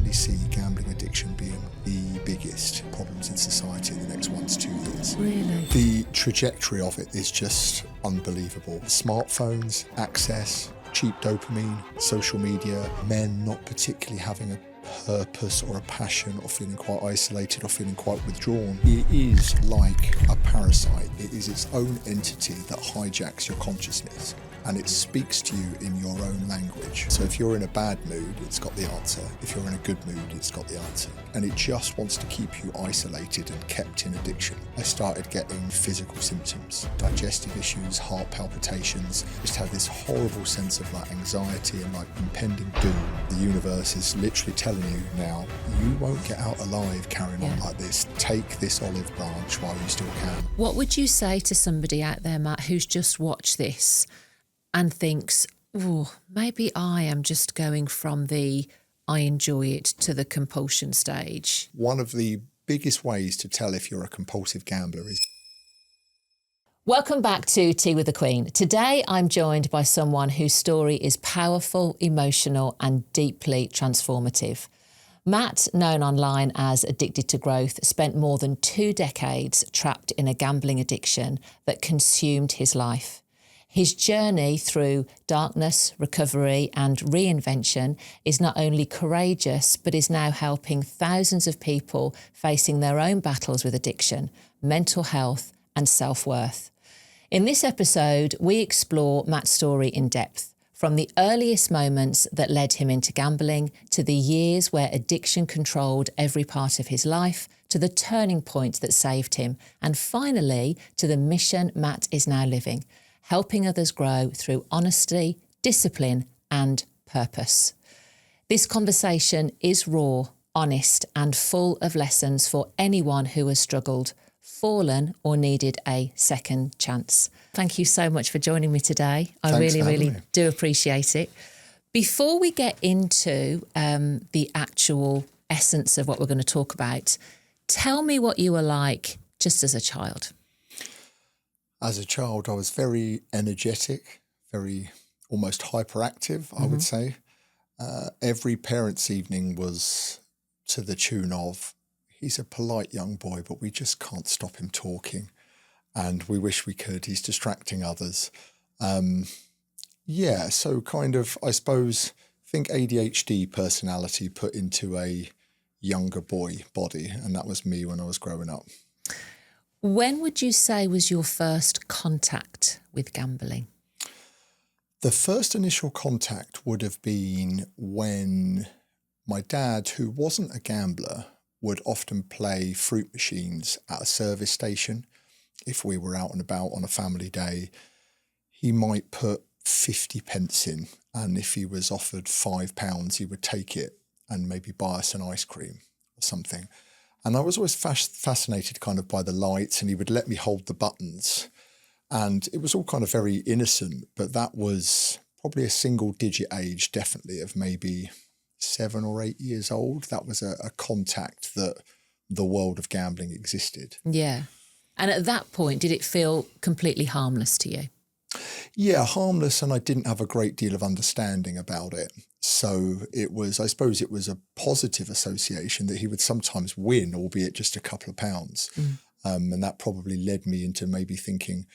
definitely see gambling addiction being the biggest problems in society in the next 1 to 2 years. Really? The trajectory of it is just unbelievable. Smartphones, access, cheap dopamine, social media, men not particularly having a purpose or a passion, or feeling quite isolated, or feeling quite withdrawn. It is like a parasite. It is its own entity that hijacks your consciousness, and it speaks to you in your own language. So if you're in a bad mood, it's got the answer. If you're in a good mood, it's got the answer. And it just wants to keep you isolated and kept in addiction. I started getting physical symptoms, digestive issues, heart palpitations, just had this horrible sense of like anxiety and like impending doom. The universe is literally telling you now, you won't get out alive carrying on like this. Take this olive branch while you still can. What would you say to somebody out there, Matt, who's just watched this and thinks, oh, maybe I am just going from the I enjoy it to the compulsion stage? One of the biggest ways to tell if you're a compulsive gambler is... Welcome back to Tea with the Queen. Today I'm joined by someone whose story is powerful, emotional and deeply transformative. Matt, known online as Addictedtogrowth, spent more than 2 decades trapped in a gambling addiction that consumed his life. His journey through darkness, recovery and reinvention is not only courageous, but is now helping thousands of people facing their own battles with addiction, mental health and self-worth. In this episode, we explore Matt's story in depth, from the earliest moments that led him into gambling to the years where addiction controlled every part of his life, to the turning point that saved him, and finally to the mission Matt is now living, helping others grow through honesty, discipline and purpose. This conversation is raw, honest and full of lessons for anyone who has struggled, fallen or needed a second chance. Thank you so much for joining me today. I really do appreciate it. Before we get into the actual essence of what we're going to talk about, tell me what you were like just as a child. As a child, I was very energetic, very almost hyperactive, I would say. Every parents' evening was to the tune of, he's a polite young boy, but we just can't stop him talking. And we wish we could. He's distracting others. So kind of, I suppose, think ADHD personality put into a younger boy body. And that was me when I was growing up. When would you say was your first contact with gambling? The first initial contact would have been when my dad, who wasn't a gambler, would often play fruit machines at a service station. If we were out and about on a family day, he might put 50 pence in, and if he was offered £5, he would take it and maybe buy us an ice cream or something. And I was always fascinated kind of by the lights, and he would let me hold the buttons. And it was all kind of very innocent, but that was probably a single digit age, definitely, of maybe 7 or 8 years old. That was a contact that the world of gambling existed. Yeah. And at that point, did it feel completely harmless to you? Yeah, harmless, and I didn't have a great deal of understanding about it. So it was, I suppose it was a positive association that he would sometimes win, albeit just a couple of pounds. And that probably led me into maybe thinking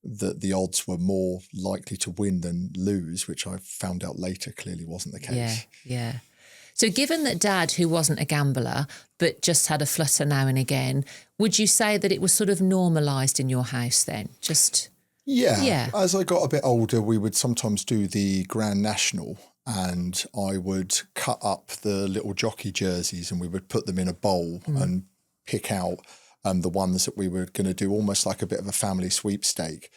that the odds were more likely to win than lose, which I found out later clearly wasn't the case. Yeah. So given that Dad, who wasn't a gambler, but just had a flutter now and again, would you say that it was sort of normalised in your house then? Yeah. As I got a bit older, we would sometimes do the Grand National, and I would cut up the little jockey jerseys and we would put them in a bowl and pick out the ones that we were going to do, almost like a bit of a family sweepstake.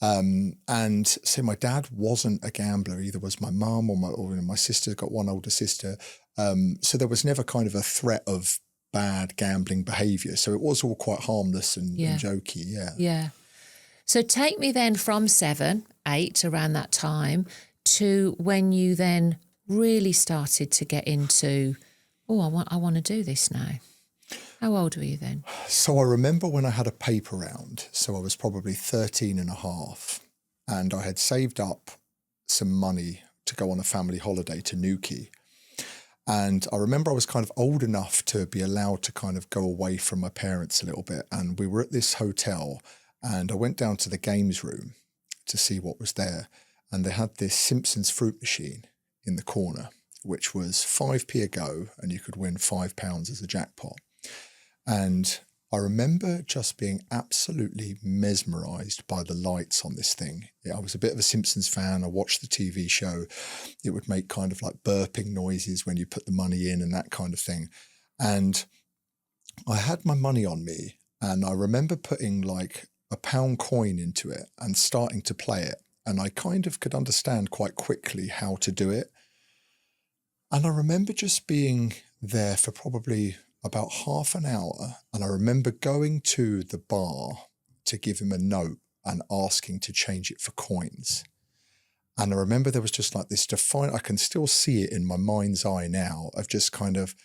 And so my dad wasn't a gambler, either was my mum or my sister, got one older sister. So there was never kind of a threat of bad gambling behaviour. So it was all quite harmless and jokey, Yeah. So take me then from 7, 8, around that time, to when you then really started to get into, I want to do this now. How old were you then? So I remember when I had a paper round, so I was probably 13 and a half, and I had saved up some money to go on a family holiday to Newquay. And I remember I was kind of old enough to be allowed to kind of go away from my parents a little bit. And we were at this hotel and I went down to the games room to see what was there. And they had this Simpsons fruit machine in the corner, which was 5p a go and you could win £5 as a jackpot. And I remember just being absolutely mesmerized by the lights on this thing. I was a bit of a Simpsons fan. I watched the TV show. It would make kind of like burping noises when you put the money in and that kind of thing. And I had my money on me and I remember putting like a £1 coin into it and starting to play it. And I kind of could understand quite quickly how to do it. And I remember just being there for probably about half an hour. And I remember going to the bar to give him a note and asking to change it for coins. And I remember there was just like this I can still see it in my mind's eye now of just kind of,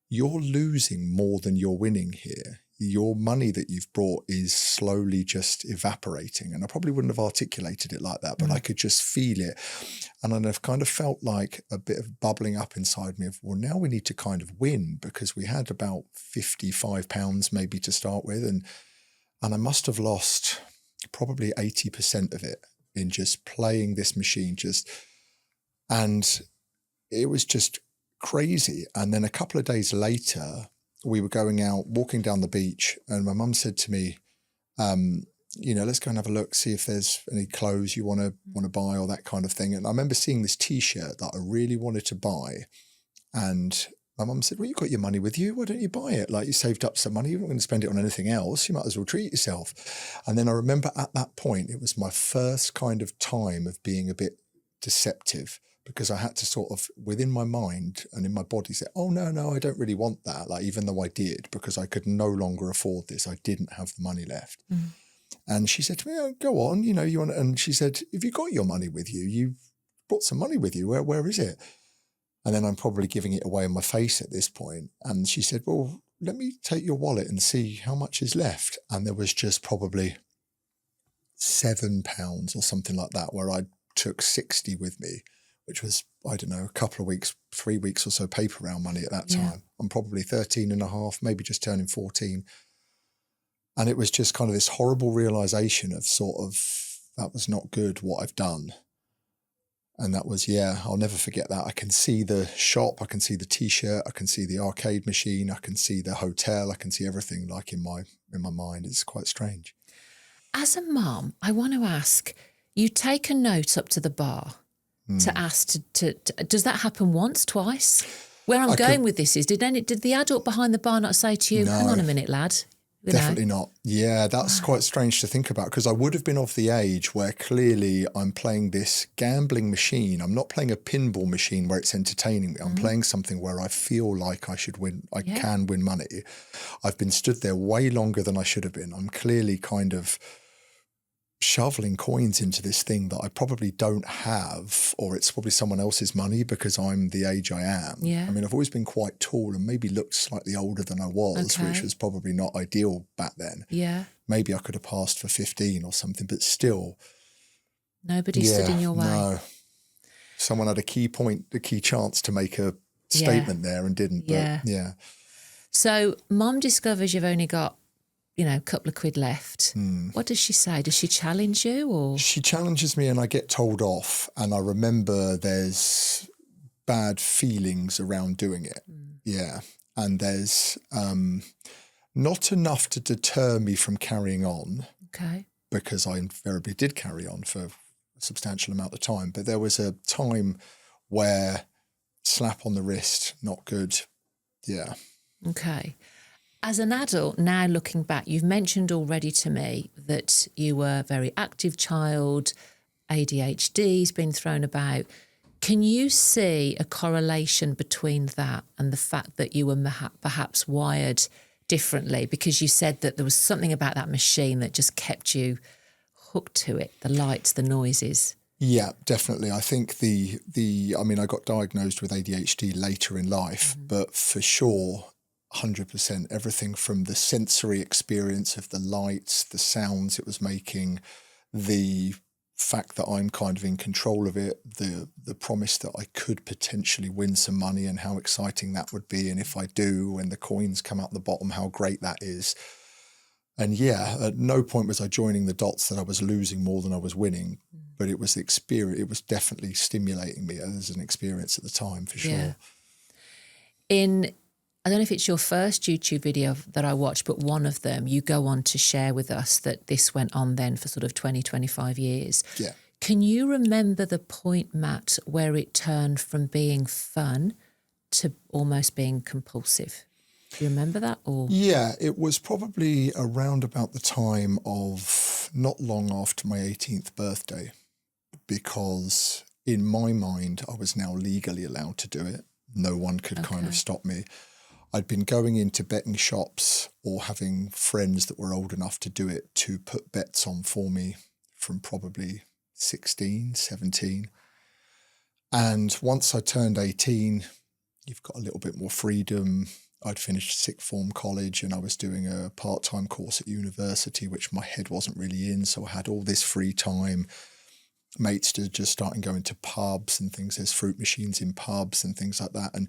you're losing more than you're winning here. Your money that you've brought is slowly just evaporating. And I probably wouldn't have articulated it like that, but I could just feel it. And I've kind of felt like a bit of bubbling up inside me of, well, now we need to kind of win because we had about £55 maybe to start with. And I must have lost probably 80% of it in just playing this machine and it was just crazy. And then a couple of days later, we were going out, walking down the beach, and my mum said to me, let's go and have a look, see if there's any clothes you want to buy or that kind of thing. And I remember seeing this T-shirt that I really wanted to buy. And my mum said, well, you got your money with you. Why don't you buy it? Like, you saved up some money. You're not going to spend it on anything else. You might as well treat yourself. And then I remember at that point, it was my first kind of time of being a bit deceptive, because I had to sort of, within my mind and in my body, say, oh, no, I don't really want that. Like, even though I did, because I could no longer afford this. I didn't have the money left. Mm. And she said to me, oh, go on, you want, and she said, if you got your money with you, you brought some money with you, where is it? And then I'm probably giving it away in my face at this point. And she said, well, let me take your wallet and see how much is left. And there was just probably £7 or something like that, where I took 60 with me, which was, I don't know, a couple of weeks, 3 weeks or so paper round money at that time. Yeah. I'm probably 13 and a half, maybe just turning 14. And it was just kind of this horrible realization of sort of, that was not good what I've done. And that was, I'll never forget that. I can see the shop, I can see the T-shirt, I can see the arcade machine, I can see the hotel, I can see everything like in my mind. It's quite strange. As a mum, I want to ask, you take a note up to the bar to ask to does that happen once, twice? Where I'm going with this is, did the adult behind the bar not say to you, hang on a minute, lad? Definitely not. Yeah, that's quite strange to think about, because I would have been of the age where clearly I'm playing this gambling machine. I'm not playing a pinball machine where it's entertaining me. I'm playing something where I feel like I should win. I can win money. I've been stood there way longer than I should have been. I'm clearly kind of shoveling coins into this thing that I probably don't have, or it's probably someone else's money because I'm the age I am. Yeah. I mean, I've always been quite tall and maybe looked slightly older than I was, which was probably not ideal back then. Yeah. Maybe I could have passed for 15 or something, but still. Nobody stood in your way. No. Someone had a key chance to make a statement there and didn't. But yeah. So mum discovers you've only got a couple of quid left. What does she say? Does she challenge you, or? She challenges me and I get told off. And I remember there's bad feelings around doing it. Yeah. And there's not enough to deter me from carrying on. Okay. Because I invariably did carry on for a substantial amount of time. But there was a time where slap on the wrist, not good. Yeah. Okay. As an adult, now looking back, you've mentioned already to me that you were a very active child, ADHD's been thrown about. Can you see a correlation between that and the fact that you were perhaps wired differently? Because you said that there was something about that machine that just kept you hooked to it, the lights, the noises. Yeah, definitely. I think I got diagnosed with ADHD later in life, but for sure, 100%, everything from the sensory experience of the lights, the sounds it was making, the fact that I'm kind of in control of it, the promise that I could potentially win some money and how exciting that would be. And if I do, when the coins come out the bottom, how great that is. And yeah, at no point was I joining the dots that I was losing more than I was winning, but it was the experience. It was definitely stimulating me as an experience at the time, for sure. Yeah. I don't know if it's your first YouTube video that I watched, but one of them, you go on to share with us that this went on then for sort of 20, 25 years. Yeah. Can you remember the point, Matt, where it turned from being fun to almost being compulsive? Do you remember that? Or Yeah, it was probably around about the time of not long after my 18th birthday, because in my mind, I was now legally allowed to do it. No one could kind of stop me. I'd been going into betting shops or having friends that were old enough to do it to put bets on for me from probably 16, 17. And once I turned 18, you've got a little bit more freedom. I'd finished sixth form college and I was doing a part-time course at university, which my head wasn't really in. So I had all this free time. Mates to just starting going to pubs and things. There's fruit machines in pubs and things like that. And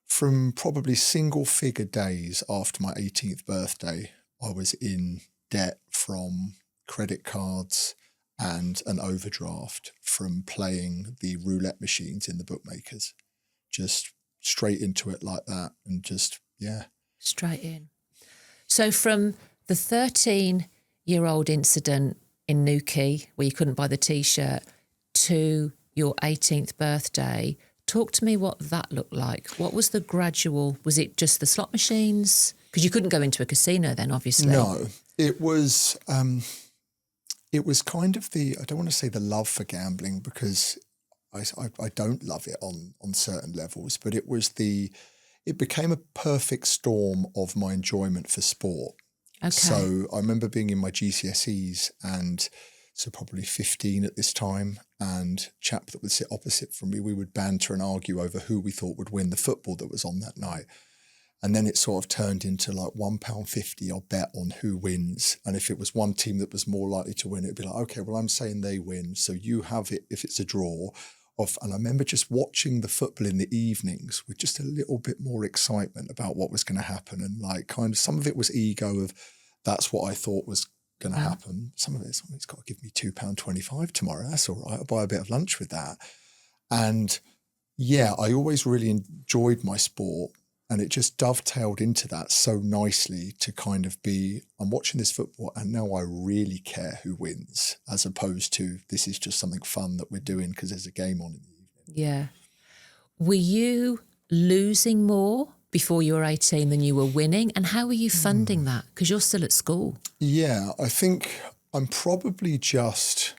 from probably single figure days after my 18th birthday, I was in debt from credit cards and an overdraft from playing the roulette machines in the bookmakers. Just straight into it like that and just, yeah. Straight in. So from the 13-year-old incident in Newquay where you couldn't buy the T-shirt to your 18th birthday, talk to me what that looked like. What was the gradual, was it just the slot machines? Because you couldn't go into a casino then, obviously. No, it was kind of I don't want to say the love for gambling because I don't love it on certain levels, but it became a perfect storm of my enjoyment for sport. Okay. So I remember being in my GCSEs and so probably 15 at this time, and chap that would sit opposite from me, we would banter and argue over who we thought would win the football that was on that night. And then it sort of turned into like £1.50 I'll bet on who wins. And if it was one team that was more likely to win, it'd be like, okay, well, I'm saying they win. So you have it if it's a draw. And I remember just watching the football in the evenings with just a little bit more excitement about what was going to happen. And like kind of some of it was ego of that's what I thought was going to happen. Some of it's got to give me £2.25 tomorrow. That's all right. I'll buy a bit of lunch with that. And yeah, I always really enjoyed my sport. And it just dovetailed into that so nicely to kind of be, I'm watching this football and now I really care who wins, as opposed to this is just something fun that we're doing because there's a game on in the evening. Yeah. Were you losing more before you were 18 than you were winning? And how were you funding that? Because you're still at school. Yeah, I think I'm probably just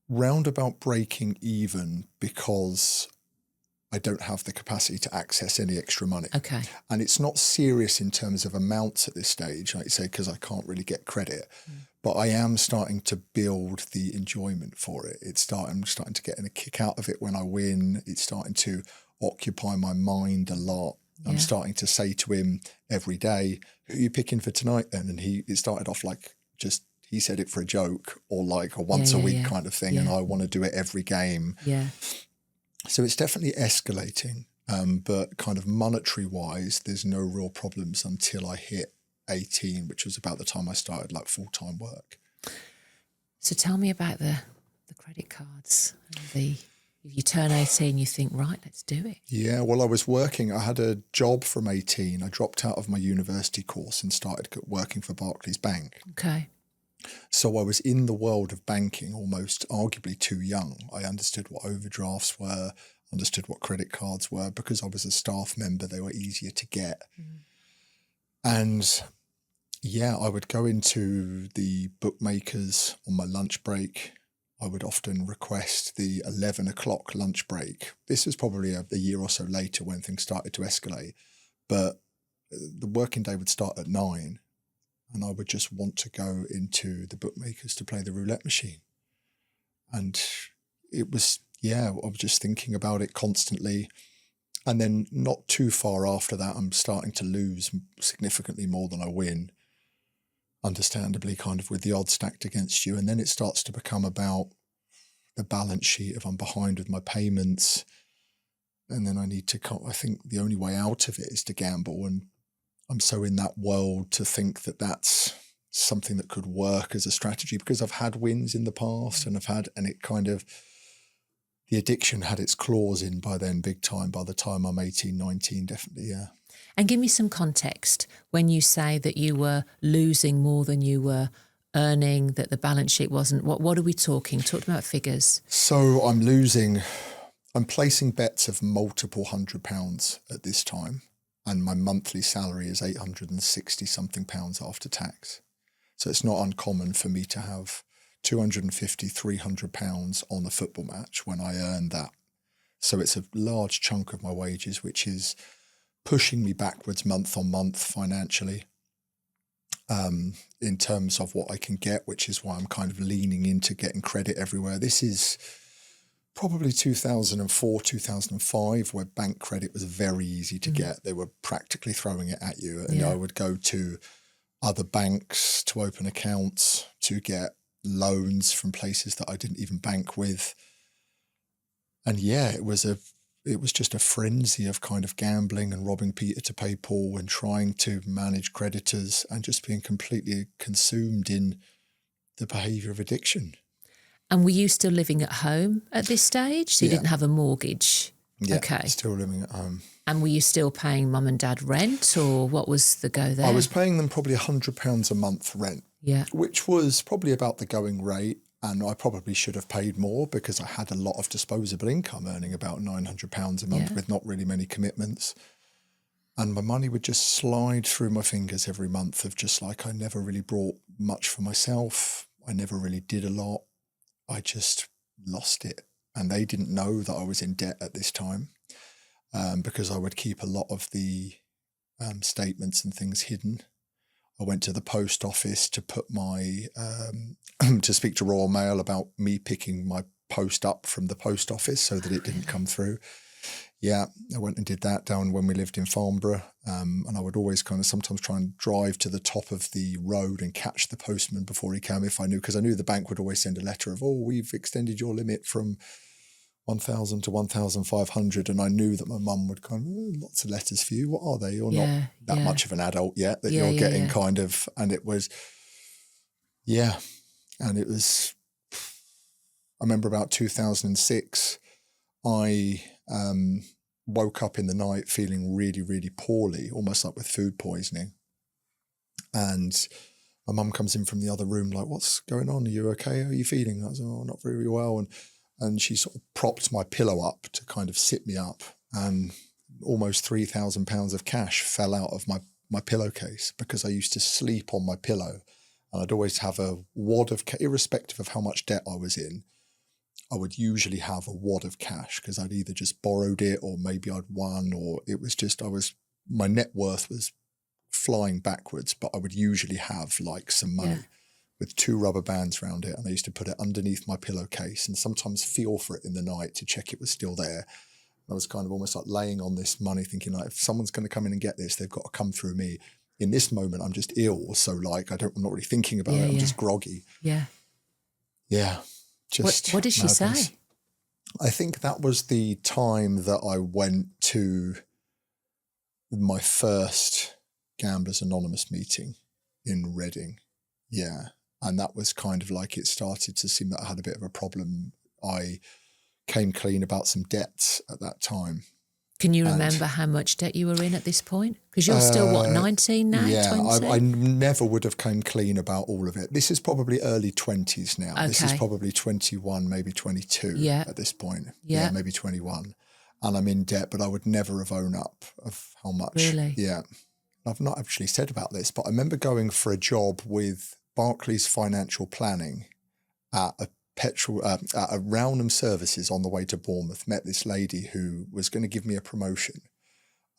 roundabout breaking even because I don't have the capacity to access any extra money. Okay. And it's not serious in terms of amounts at this stage, like you say, because I can't really get credit. But I am starting to build the enjoyment for it. I'm starting to get a kick out of it when I win. It's starting to occupy my mind a lot. Yeah. I'm starting to say to him every day, who are you picking for tonight then? And it started off like just, he said it for a joke or like a once a week kind of thing. Yeah. And I want to do it every game. Yeah. So it's definitely escalating, but kind of monetary-wise, there's no real problems until I hit 18, which was about the time I started like full-time work. So tell me about the credit cards. You turn 18, you think, right, let's do it. Yeah, well, I was working. I had a job from 18. I dropped out of my university course and started working for Barclays Bank. Okay. So I was in the world of banking almost arguably too young. I understood what overdrafts were, understood what credit cards were. Because I was a staff member, they were easier to get. And yeah, I would go into the bookmakers on my lunch break. I would often request the 11 o'clock lunch break. This was probably a year or so later when things started to escalate. But the working day would start at 9. And I would just want to go into the bookmakers to play the roulette machine. And it was, I was just thinking about it constantly. And then not too far after that, I'm starting to lose significantly more than I win, understandably, kind of with the odds stacked against you. And then it starts to become about the balance sheet, if I'm behind with my payments, and then I need to, I think the only way out of it is to gamble. And I'm so in that world to think that that's something that could work as a strategy, because I've had wins in the past and it kind of, the addiction had its claws in by then big time. By the time I'm 18, 19, definitely, yeah. And give me some context when you say that you were losing more than you were earning, that the balance sheet wasn't, what are we talking? Talk about figures. So I'm placing bets of multiple £100 at this time. And my monthly salary is 860 something pounds after tax. So it's not uncommon for me to have 250, 300 pounds on a football match when I earn that. So it's a large chunk of my wages, which is pushing me backwards month on month financially, in terms of what I can get, which is why I'm kind of leaning into getting credit everywhere. This is probably 2004, 2005, where bank credit was very easy to get. They were practically throwing it at you. And I would go to other banks to open accounts, to get loans from places that I didn't even bank with. And yeah, it was just a frenzy of kind of gambling and robbing Peter to pay Paul and trying to manage creditors and just being completely consumed in the behaviour of addiction. And were you still living at home at this stage? So you didn't have a mortgage? Yeah, okay. Still living at home. And were you still paying mum and dad rent, or what was the go there? I was paying them probably £100 a month rent, which was probably about the going rate. And I probably should have paid more because I had a lot of disposable income, earning about £900 a month with not really many commitments. And my money would just slide through my fingers every month of just like, I never really brought much for myself. I never really did a lot. I just lost it. And they didn't know that I was in debt at this time, because I would keep a lot of the statements and things hidden. I went to the post office to put my, to speak to Royal Mail about me picking my post up from the post office so that it didn't come through. Yeah, I went and did that down when we lived in Farnborough. And I would always kind of sometimes try and drive to the top of the road and catch the postman before he came, if I knew, because I knew the bank would always send a letter of, oh, we've extended your limit from 1,000 to 1,500. And I knew that my mum would kind of, oh, lots of letters for you. What are they? You're not that much of an adult yet that you're getting kind of, and it was, and it was, I remember about 2006, I woke up in the night feeling really, really poorly, almost like with food poisoning. And my mum comes in from the other room like, what's going on? Are you okay? How are you feeling? I was like, oh, not very well. And she sort of propped my pillow up to kind of sit me up, and almost £3,000 of cash fell out of my pillowcase because I used to sleep on my pillow, and I'd always have a wad of cash, irrespective of how much debt I was in. I would usually have a wad of cash because I'd either just borrowed it or maybe I'd won, or it was just, my net worth was flying backwards, but I would usually have like some money with 2 rubber bands around it. And I used to put it underneath my pillowcase and sometimes feel for it in the night to check it was still there. And I was kind of almost like laying on this money thinking like, if someone's going to come in and get this, they've got to come through me. In this moment, I'm just ill. So like, I'm not really thinking about it. I'm just groggy. Yeah. Just what did she say? I think that was the time that I went to my first Gamblers Anonymous meeting in Reading. Yeah. And that was kind of like, it started to seem that I had a bit of a problem. I came clean about some debts at that time. Can you remember how much debt you were in at this point? Because you're still, 19 now? Yeah, 20? I never would have came clean about all of it. This is probably early 20s now. Okay. This is probably 21, maybe 22 at this point. Yeah, maybe 21. And I'm in debt, but I would never have owned up of how much. Really? Yeah. I've not actually said about this, but I remember going for a job with Barclays Financial Planning at a Rownham Services on the way to Bournemouth. Met this lady who was going to give me a promotion.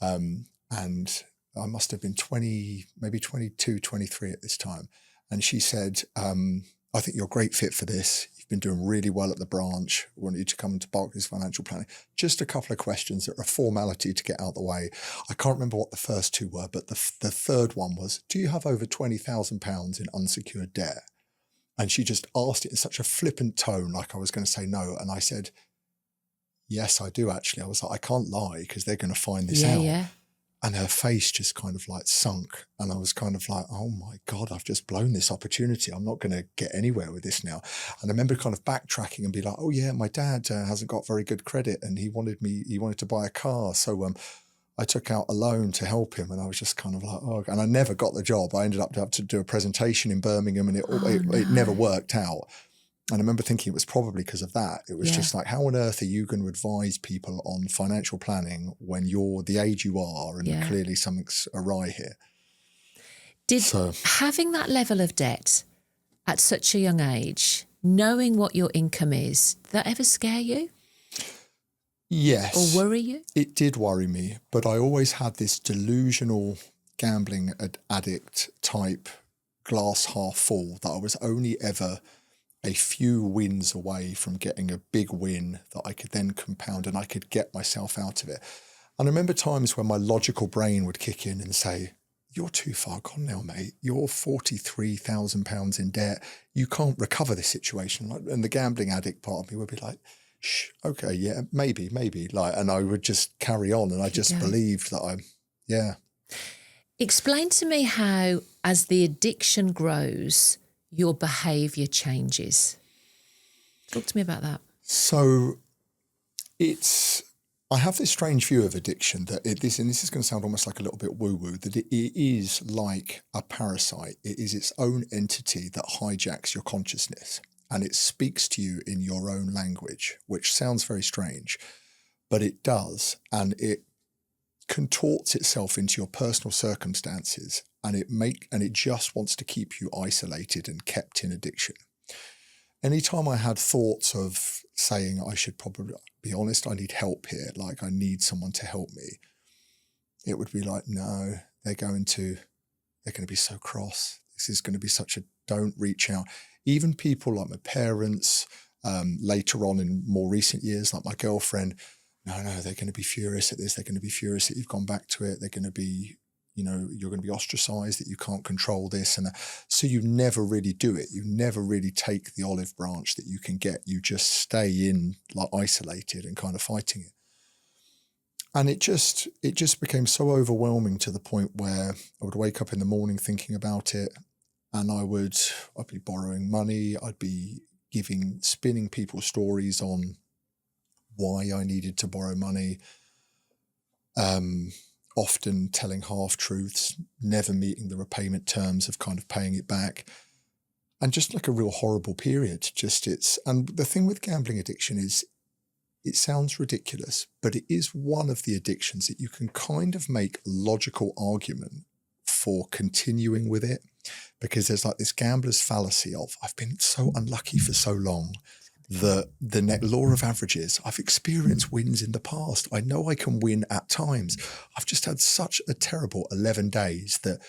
And I must have been 20, maybe 22, 23 at this time. And she said, I think you're a great fit for this. You've been doing really well at the branch. I want you to come to Barclays Financial Planning. Just a couple of questions that are a formality to get out of the way. I can't remember what the first 2 were, but the third one was, do you have over £20,000 in unsecured debt? And she just asked it in such a flippant tone, like I was going to say no. And I said, yes, I do actually. I was like, I can't lie because they're going to find this out. Yeah. And her face just kind of like sunk. And I was kind of like, oh my God, I've just blown this opportunity. I'm not going to get anywhere with this now. And I remember kind of backtracking and be like, oh yeah, my dad hasn't got very good credit and he wanted to buy a car. So I took out a loan to help him. And I was just kind of like, oh, and I never got the job. I ended up to have to do a presentation in Birmingham and it never worked out. And I remember thinking it was probably because of that. It was just like, how on earth are you going to advise people on financial planning when you're the age you are and clearly something's awry here? Having that level of debt at such a young age, knowing what your income is, did that ever scare you? Yes. Or worry you? It did worry me, but I always had this delusional gambling addict type glass half full that I was only ever a few wins away from getting a big win that I could then compound and I could get myself out of it. And I remember times when my logical brain would kick in and say, you're too far gone now, mate. You're £43,000 in debt. You can't recover this situation. And the gambling addict part of me would be like, shh, okay, yeah, maybe. And I would just carry on. And I just believed that Explain to me how, as the addiction grows, your behaviour changes. Talk to me about that. So I have this strange view of addiction that this is going to sound almost like a little bit woo-woo, that it is like a parasite. It is its own entity that hijacks your consciousness and it speaks to you in your own language, which sounds very strange, but it does. And it contorts itself into your personal circumstances and it just wants to keep you isolated and kept in addiction. Anytime I had thoughts of saying I should probably be honest, I need help here, like I need someone to help me, it would be like, no, they're going to be so cross. This is going to be such a don't reach out. Even people like my parents, later on in more recent years, like my girlfriend, no, they're going to be furious at this. They're going to be furious that you've gone back to it. They're going to be, you're going to be ostracized, that you can't control this. And so you never really do it. You never really take the olive branch that you can get. You just stay in like isolated and kind of fighting it. And it just became so overwhelming to the point where I would wake up in the morning thinking about it and I'd be borrowing money. I'd be spinning people stories on why I needed to borrow money. Often telling half-truths, never meeting the repayment terms of kind of paying it back. And just like a real horrible period. And the thing with gambling addiction is it sounds ridiculous, but it is one of the addictions that you can kind of make logical argument for continuing with it, because there's like this gambler's fallacy of, I've been so unlucky for so long. The law of averages, I've experienced wins in the past. I know I can win at times. I've just had such a terrible 11 days that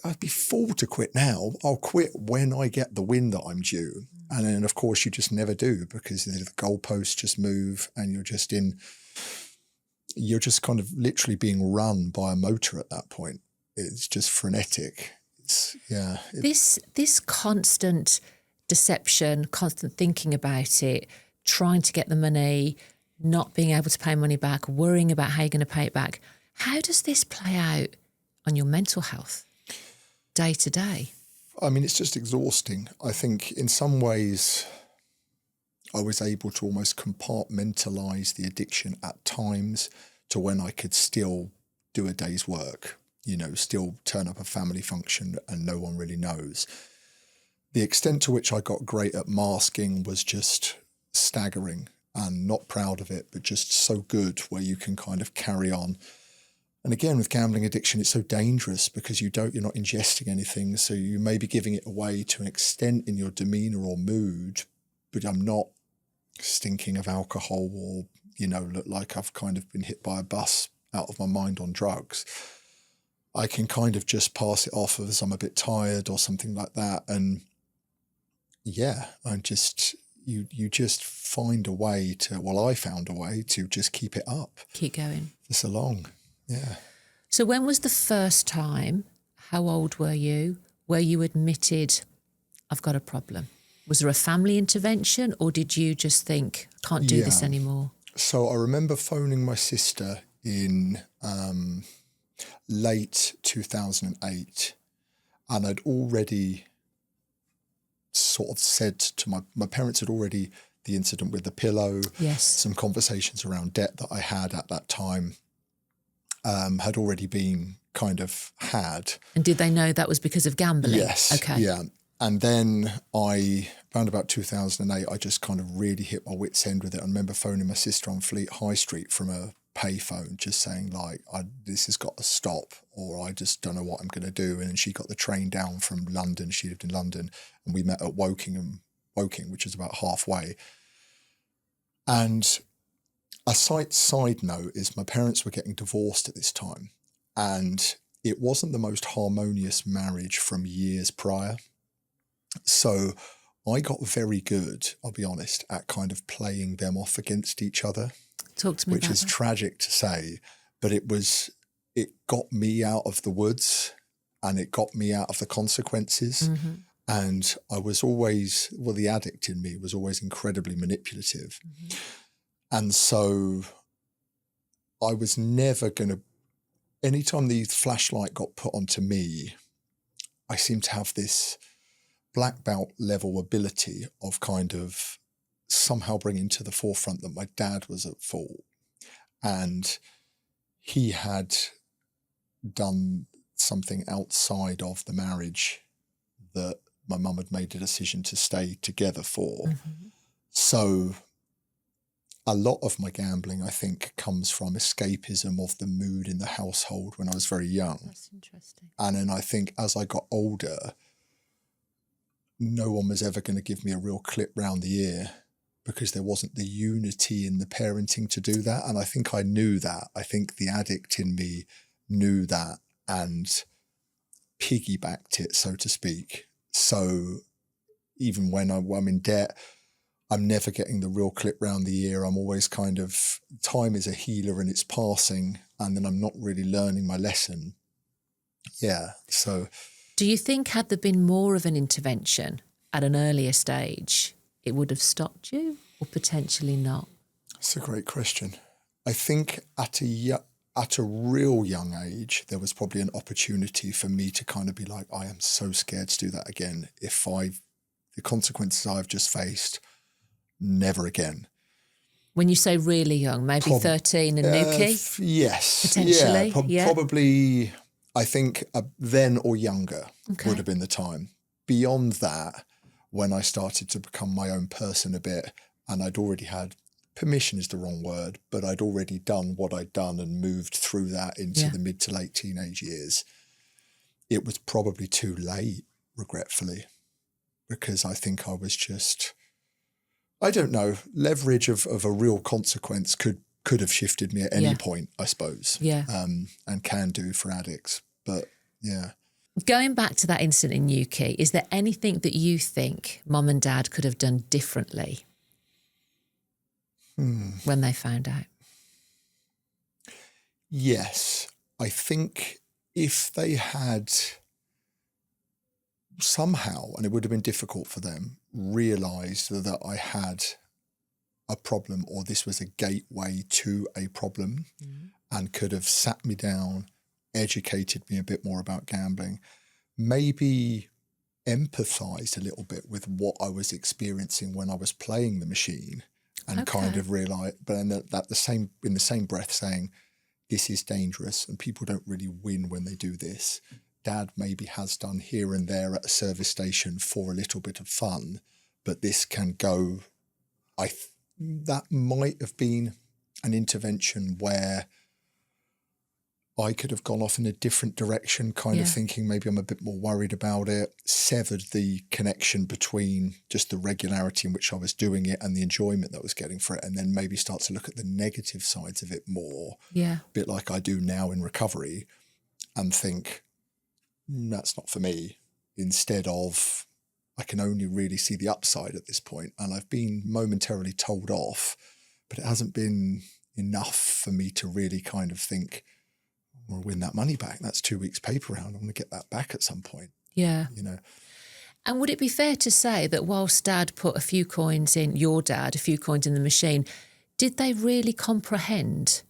I'd be fooled to quit now. I'll quit when I get the win that I'm due. And then, of course, you just never do because the goalposts just move and you're just kind of literally being run by a motor at that point. It's just frenetic. This constant deception, constant thinking about it, trying to get the money, not being able to pay money back, worrying about how you're going to pay it back. How does this play out on your mental health day to day? I mean, it's just exhausting. I think in some ways I was able to almost compartmentalize the addiction at times to when I could still do a day's work, still turn up a family function and no one really knows. The extent to which I got great at masking was just staggering and not proud of it, but just so good where you can kind of carry on. And again, with gambling addiction, it's so dangerous because you're not ingesting anything. So you may be giving it away to an extent in your demeanor or mood, but I'm not stinking of alcohol or, look like I've kind of been hit by a bus out of my mind on drugs. I can kind of just pass it off as I'm a bit tired or something like that. And yeah, you just find a way I found a way to just keep it up. Keep going. For so long, yeah. So when was the first time, how old were you, where you admitted, I've got a problem? Was there a family intervention, or did you just think, I can't do this anymore? So I remember phoning my sister in late 2008, and I'd already sort of said to my parents had already, the incident with the pillow, Yes. some conversations around debt that I had at that time had already been kind of had. And did they know that was because of gambling? Yes. Okay. Yeah. And then around about 2008, I just kind of really hit my wit's end with it. I remember phoning my sister on Fleet High Street from a payphone, just saying like, this has got to stop, or I just don't know what I'm going to do. And then she got the train down from London. She lived in London, and we met at Woking, which is about halfway. And a side note is my parents were getting divorced at this time, and it wasn't the most harmonious marriage from years prior. So I got very good, I'll be honest, at kind of playing them off against each other. Talk to me which about is that. tragic to say, but it got me out of the woods, and it got me out of the consequences. Mm-hmm. And I was always, the addict in me was always incredibly manipulative. Mm-hmm. And so I was never going to, anytime the flashlight got put onto me, I seemed to have this black belt level ability of kind of somehow bringing to the forefront that my dad was at fault, and he had done something outside of the marriage that my mum had made a decision to stay together for. Mm-hmm. So a lot of my gambling, I think, comes from escapism of the mood in the household when I was very young. That's interesting. And then I think as I got older, no one was ever going to give me a real clip round the ear, because there wasn't the unity in the parenting to do that. And I think I knew that. I think the addict in me knew that and piggybacked it, so to speak. So even when I'm in debt, I'm never getting the real clip round the ear. I'm always kind of, time is a healer and it's passing, and then I'm not really learning my lesson. Yeah, so. Do you think had there been more of an intervention at an earlier stage, it would have stopped you, or potentially not? That's a great question. I think at a real young age, there was probably an opportunity for me to kind of be like, I am so scared to do that again. The consequences I've just faced, never again. When you say really young, maybe 13 and Nuki? Yes. Potentially, yeah. Probably, I think then or younger Okay. would have been the time. Beyond that, when I started to become my own person a bit, and I'd already had, permission is the wrong word, but I'd already done what I'd done and moved through that into the mid to late teenage years, it was probably too late, regretfully, because I think I was just, I don't know, leverage of a real consequence could have shifted me at any point, I suppose. Yeah. And can do for addicts. But yeah. Going back to that incident in Newquay, is there anything that you think mum and dad could have done differently when they found out? Yes. I think if they had somehow, and it would have been difficult for them, realised that I had a problem, or this was a gateway to a problem, and could have sat me down, educated me a bit more about gambling, maybe empathised a little bit with what I was experiencing when I was playing the machine, and kind of realised, but in the same breath saying, this is dangerous and people don't really win when they do this. Dad maybe has done here and there at a service station for a little bit of fun, but this can go, that might have been an intervention where I could have gone off in a different direction, kind of thinking maybe I'm a bit more worried about it, severed the connection between just the regularity in which I was doing it and the enjoyment that I was getting for it, and then maybe start to look at the negative sides of it more, a bit like I do now in recovery, and think, that's not for me, instead of, I can only really see the upside at this point, and I've been momentarily told off, but it hasn't been enough for me to really kind of think, I'll win that money back. That's 2 weeks paper round. I'm going to get that back at some point. Yeah. You know. And would it be fair to say that whilst Dad put a few coins in, your dad, a few coins in the machine, did they really comprehend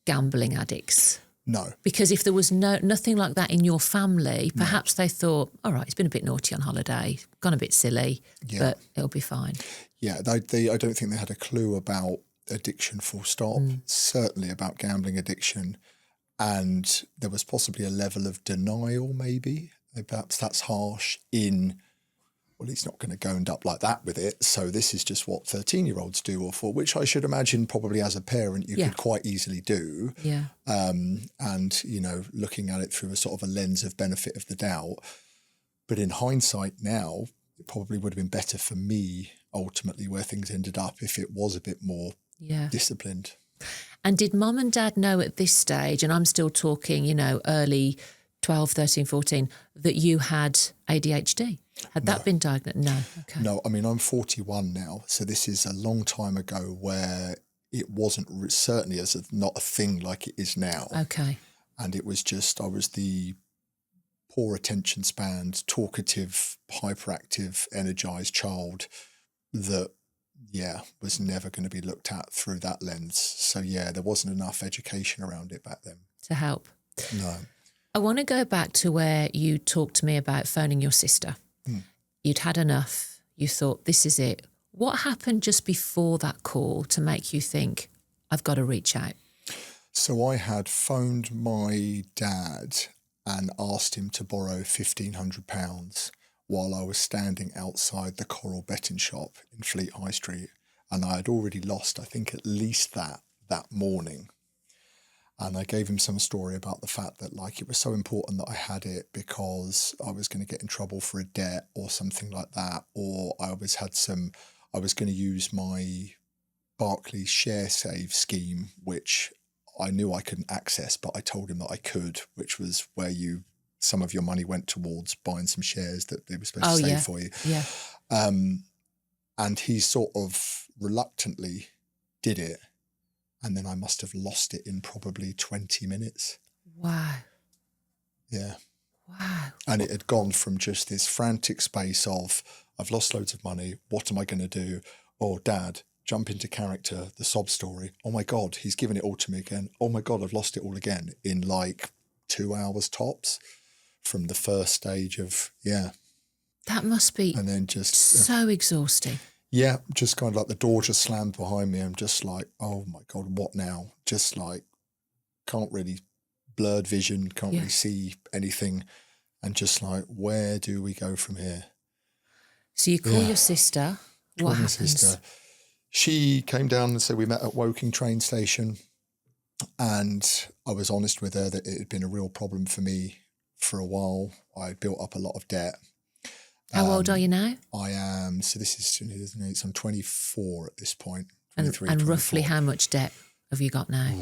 gambling addicts? No. Because if there was nothing like that in your family, perhaps they thought, all right, he's been a bit naughty on holiday, gone a bit silly, but it'll be fine. Yeah, I don't think they had a clue about addiction full stop, certainly about gambling addiction. And there was possibly a level of denial maybe. Perhaps that's harsh in, well, he's not going to go and up like that with it. So this is just what 13-year-olds do, or for which I should imagine probably as a parent you could quite easily do. Yeah. And, you know, looking at it through a sort of a lens of benefit of the doubt. But in hindsight now, it probably would have been better for me ultimately where things ended up if it was a bit more disciplined. And did Mum and Dad know at this stage, and I'm still talking, you know, early 12, 13, 14, that you had ADHD? Had that been diagnosed? No. Okay. No, I mean, I'm 41 now. So this is a long time ago where it wasn't certainly not a thing like it is now. Okay. And it was just, I was the poor attention span, talkative, hyperactive, energized child that, was never going to be looked at through that lens. So, there wasn't enough education around it back then. To help. No. I want to go back to where you talked to me about phoning your sister. You'd had enough. You thought, this is it. What happened just before that call to make you think, I've got to reach out? So I had phoned my dad and asked him to borrow £1,500 while I was standing outside the Coral betting shop in Fleet High Street. And I had already lost, I think, at least that morning. And I gave him some story about the fact that, like, it was so important that I had it because I was going to get in trouble for a debt or something like that. Or I was going to use my Barclays share save scheme, which I knew I couldn't access, but I told him that I could, which was where some of your money went towards buying some shares that they were supposed to save for you. Yeah. And he sort of reluctantly did it. And then I must have lost it in probably 20 minutes. Wow. Yeah. Wow. And it had gone from just this frantic space of, I've lost loads of money. What am I going to do? Oh, Dad, jump into character, the sob story. Oh my God, he's given it all to me again. Oh my God, I've lost it all again in like 2 hours tops from the first stage of, That must be and then just so exhausting. Yeah, just kind of like the door just slammed behind me. I'm just like, oh my God, what now? Just like, can't really, blurred vision, can't really see anything. And just like, where do we go from here? So you call your sister. What happens? Sister. She came down and said we met at Woking train station. And I was honest with her that it had been a real problem for me for a while. I had built up a lot of debt. How old are you now? I am, so this is, I'm 24 at this point. And roughly how much debt have you got now?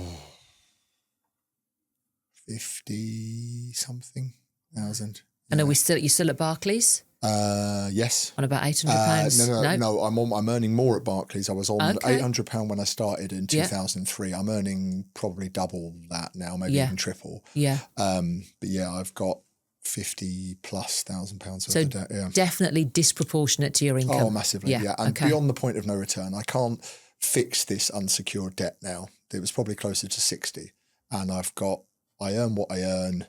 50-something thousand. And you're still at Barclays? Yes. On about £800? No, I'm earning more at Barclays. I was on £800 when I started in 2003. I'm earning probably double that now, maybe even triple. Yeah. But I've got £50,000+ worth of debt. Yeah. Definitely disproportionate to your income. Oh, massively, yeah. And beyond the point of no return. I can't fix this unsecured debt now. It was probably closer to 60. And I earn what I earn.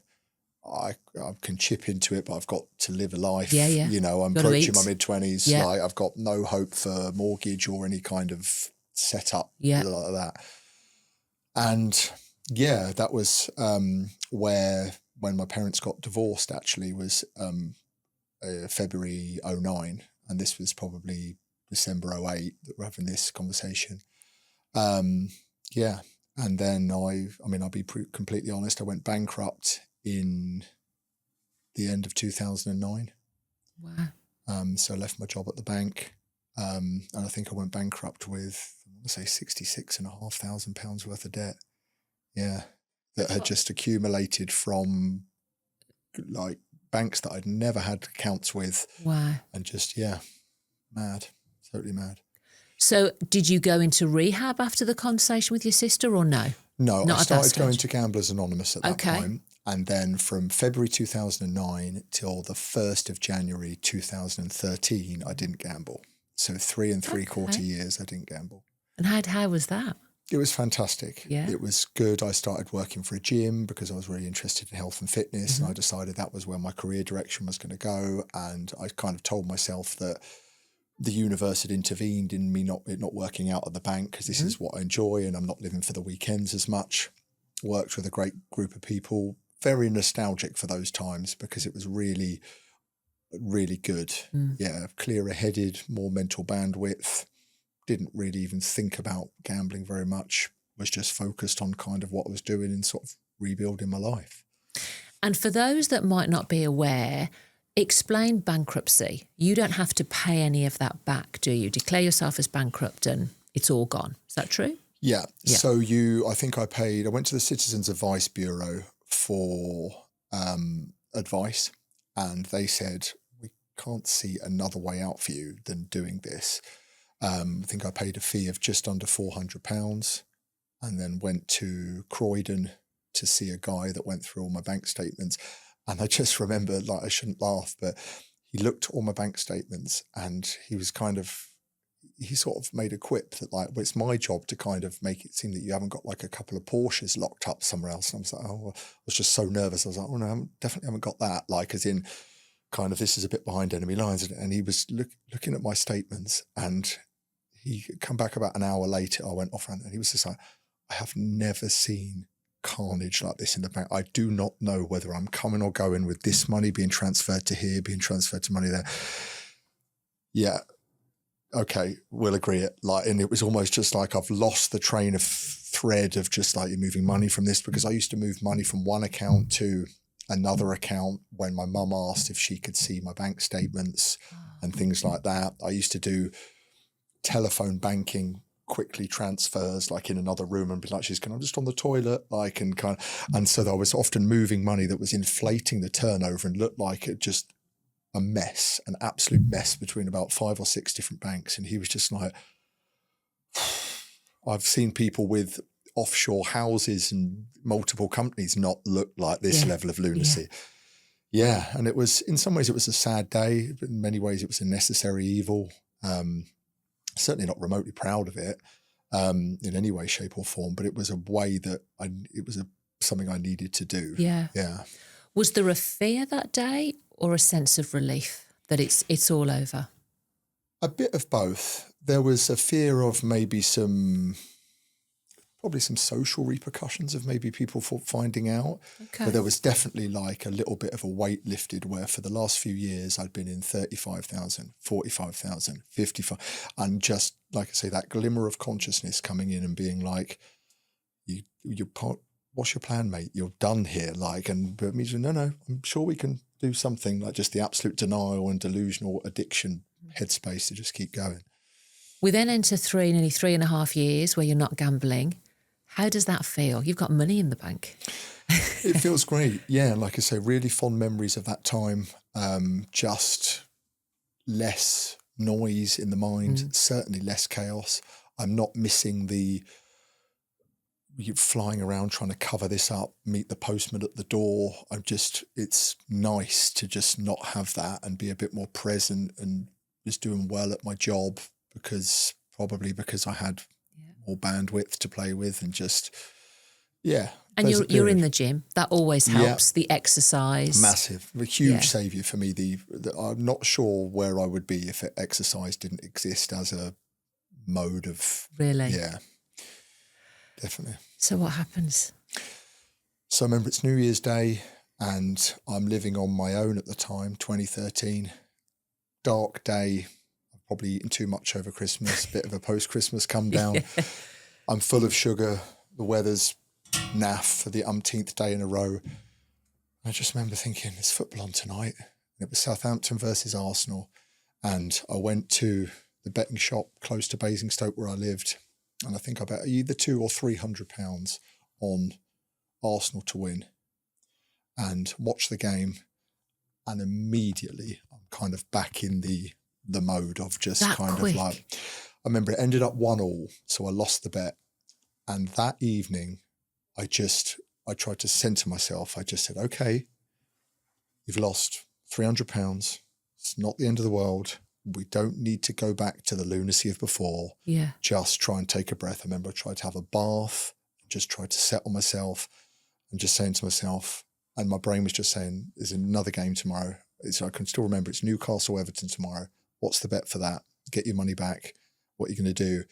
I can chip into it, but I've got to live a life. Yeah, yeah. You know, I'm approaching my mid-20s. Yeah. Like, I've got no hope for mortgage or any kind of setup like that. And that was where, when my parents got divorced, actually, was February 2009. And this was probably December 2008 that we're having this conversation. And then I'll be completely honest, I went bankrupt in the end of 2009. Wow. So I left my job at the bank. And I think I went bankrupt with, I want to say, £66,500 worth of debt. Yeah. That had just accumulated from like banks that I'd never had accounts with. Wow. And just, mad, totally mad. So did you go into rehab after the conversation with your sister or no? No, Not I started going to Gamblers Anonymous at that time. And then from February 2009 till the 1st of January 2013, I didn't gamble. So 3.75 years I didn't gamble. And how was that? It was fantastic. Yeah. It was good. I started working for a gym because I was really interested in health and fitness, and I decided that was where my career direction was going to go. And I kind of told myself that the universe had intervened in me not working out at the bank because this is what I enjoy, and I'm not living for the weekends as much. Worked with a great group of people. Very nostalgic for those times because it was really, really good. Yeah, clearer headed, more mental bandwidth. Didn't really even think about gambling very much. Was just focused on kind of what I was doing and sort of rebuilding my life. And for those that might not be aware, explain bankruptcy. You don't have to pay any of that back, do you? Declare yourself as bankrupt and it's all gone. Is that true? Yeah. So I went to the Citizens Advice Bureau for advice, and they said, we can't see another way out for you than doing this. I think I paid a fee of just under £400 and then went to Croydon to see a guy that went through all my bank statements. And I just remember, like, I shouldn't laugh, but he looked at all my bank statements and he sort of made a quip that, like, well, it's my job to kind of make it seem that you haven't got like a couple of Porsches locked up somewhere else. And I was like, oh, I was just so nervous. I was like, oh no, I definitely haven't got that. Like, as in kind of, this is a bit behind enemy lines. And he was looking at my statements, and he come back about an hour later. I went off and he was just like, I have never seen carnage like this in the bank. I do not know whether I'm coming or going with this money being transferred to here, being transferred to money there. Yeah. Okay, we'll agree it. Like, and it was almost just like I've lost the train of thread of just like you're moving money from this, because I used to move money from one account to another account when my mum asked if she could see my bank statements and things like that. I used to do telephone banking, quickly transfers, like in another room, and be like, I'm just on the toilet, like, and so I was often moving money that was inflating the turnover and looked like it just a mess, an absolute mess between about 5 or 6 different banks. And he was just like, I've seen people with offshore houses and multiple companies not look like this level of lunacy. Yeah. And it was, in some ways it was a sad day, but in many ways it was a necessary evil. Certainly not remotely proud of it in any way, shape or form, but it was a way that something I needed to do. Yeah. Yeah. Was there a fear that day or a sense of relief that it's all over? A bit of both. There was a fear of probably some social repercussions of maybe people finding out. Okay. But there was definitely like a little bit of a weight lifted, where for the last few years I'd been in 35,000, 45,000, 55. And just, like I say, that glimmer of consciousness coming in and being like, what's your plan, mate? You're done here. Like, but me saying, no, I'm sure we can do something. Like, just the absolute denial and delusional addiction headspace to just keep going. We then enter nearly 3.5 years where you're not gambling. How does that feel? You've got money in the bank. It feels great. Yeah. And like I say, really fond memories of that time. Just less noise in the mind, certainly less chaos. I'm not missing you flying around trying to cover this up, meet the postman at the door. It's nice to just not have that and be a bit more present and just doing well at my job, because I had more bandwidth to play with, and just, yeah. And you're in the gym. That always helps. Yeah. The exercise. Massive. A huge saviour for me. I'm not sure where I would be if exercise didn't exist as a mode of... Really? Yeah. Definitely. So what happens? So I remember it's New Year's Day and I'm living on my own at the time, 2013. Dark day. I've probably eaten too much over Christmas, bit of a post-Christmas come down. Yeah. I'm full of sugar. The weather's naff for the umpteenth day in a row. I just remember thinking, there's football on tonight. And it was Southampton versus Arsenal. And I went to the betting shop close to Basingstoke where I lived. And I think I bet either £200 or £300 on Arsenal to win, and watch the game. And immediately I'm kind of back in the mode of just that kind quick. Of like, I remember it ended up 1-1. So I lost the bet. And that evening I I tried to center myself. I just said, okay, you've lost £300. It's not the end of the world. We don't need to go back to the lunacy of before. Yeah. Just try and take a breath. I remember I tried to have a bath, just tried to settle myself and just saying to myself, and my brain was just saying, there's another game tomorrow. I can still remember it's Newcastle Everton tomorrow. What's the bet for that? Get your money back. What are you going to do?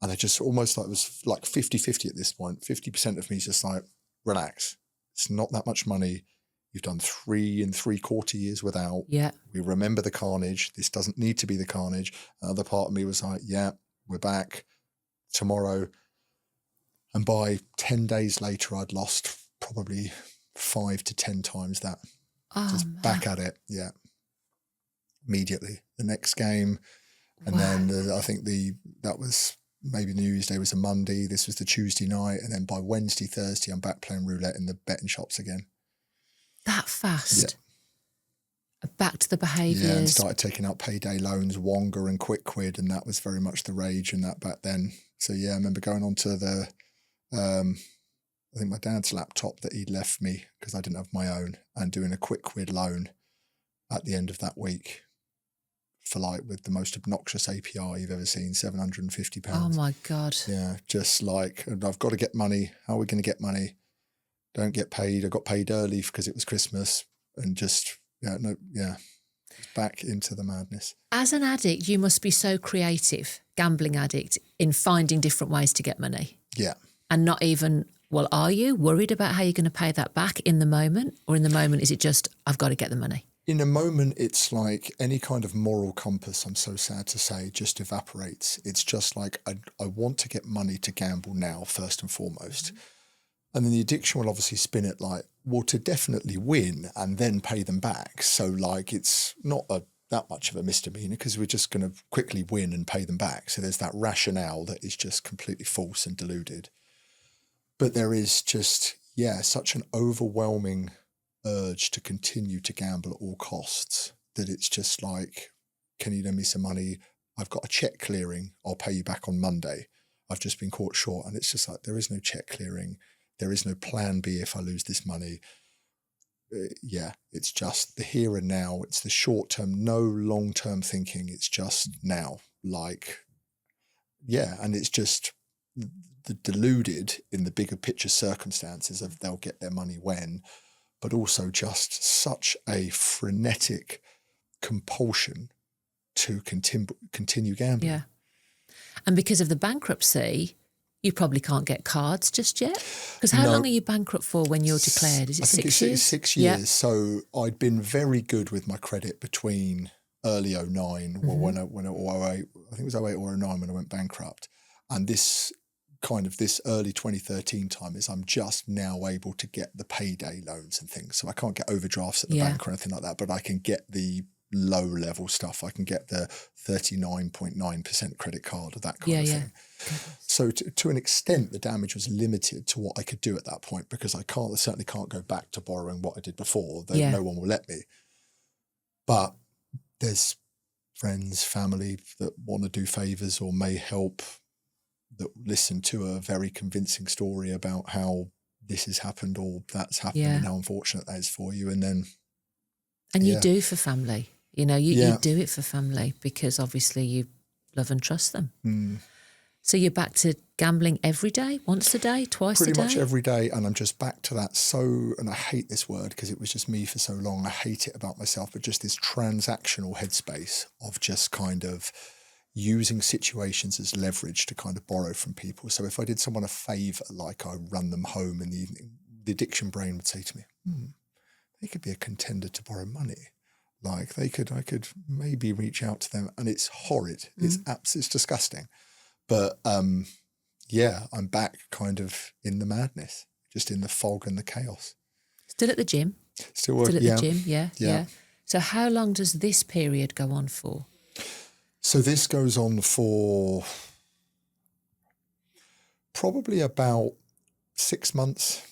And I just almost like it was like 50-50 at this point. 50% of me is just like, relax. It's not that much money. You've done 3 3/4 years without. Yeah. We remember the carnage. This doesn't need to be the carnage. Another part of me was like, yeah, we're back tomorrow. And by 10 days later, I'd lost probably 5 to 10 times that. Just back at it. Yeah. Immediately. The next game. And then I think that was maybe New Year's Day was a Monday. This was the Tuesday night. And then by Wednesday, Thursday, I'm back playing roulette in the betting shops again. That fast? Yeah. Back to the behaviours. Yeah, and started taking out payday loans, Wonga and Quick Quid, and that was very much the rage and that back then. So yeah, I remember going onto the, I think my dad's laptop that he'd left me because I didn't have my own, and doing a Quick Quid loan at the end of that week for like with the most obnoxious APR you've ever seen, £750. Oh my God. Yeah, just like, I've got to get money. How are we going to get money? Don't get paid. I got paid early because it was Christmas, and just, back into the madness. As an addict, you must be so creative, gambling addict, in finding different ways to get money. Yeah. And not even, well, are you worried about how you're going to pay that back in the moment? Or in the moment, is it just, I've got to get the money? In a moment, it's like any kind of moral compass, I'm so sad to say, just evaporates. It's just like, I want to get money to gamble now, first and foremost. Mm-hmm. And then the addiction will obviously spin it like, well, to definitely win and then pay them back. So like, it's not that much of a misdemeanor because we're just going to quickly win and pay them back. So there's that rationale that is just completely false and deluded. But there is just, such an overwhelming urge to continue to gamble at all costs that it's just like, can you lend me some money? I've got a check clearing. I'll pay you back on Monday. I've just been caught short. And it's just like, there is no check clearing. There is no plan B if I lose this money. It's just the here and now. It's the short term, no long term thinking. It's just now. Like, and it's just the deluded in the bigger picture circumstances of they'll get their money when, but also just such a frenetic compulsion to continue gambling. Yeah. And because of the bankruptcy, you probably can't get cards just yet? Because how long are you bankrupt for when you're declared? Is it 6 years? It's 6 years. Yeah. So I'd been very good with my credit between early 09, or or 08, I think it was 08 or 09 when I went bankrupt. And this early 2013 time is I'm just now able to get the payday loans and things. So I can't get overdrafts at the bank or anything like that, but I can get the low level stuff. I can get the 39.9% credit card or that kind of thing. So to an extent, the damage was limited to what I could do at that point because I certainly can't go back to borrowing what I did before. No one will let me. But there's friends, family that want to do favors or may help, that listen to a very convincing story about how this has happened or that's happened and how unfortunate that is for you. And you do for family. You do it for family because obviously you love and trust them. Mm. So you're back to gambling every day, once a day, twice a day? Pretty much every day. And I'm just back to that. And I hate this word because it was just me for so long. I hate it about myself, but just this transactional headspace of just kind of using situations as leverage to kind of borrow from people. So if I did someone a favour, like I run them home in the evening, the addiction brain would say to me, they could be a contender to borrow money. Like I could maybe reach out to them, and it's horrid. It's disgusting. But I'm back kind of in the madness, just in the fog and the chaos. Still at the gym? Still at the gym, yeah. So how long does this period go on for? So this goes on for probably about 6 months.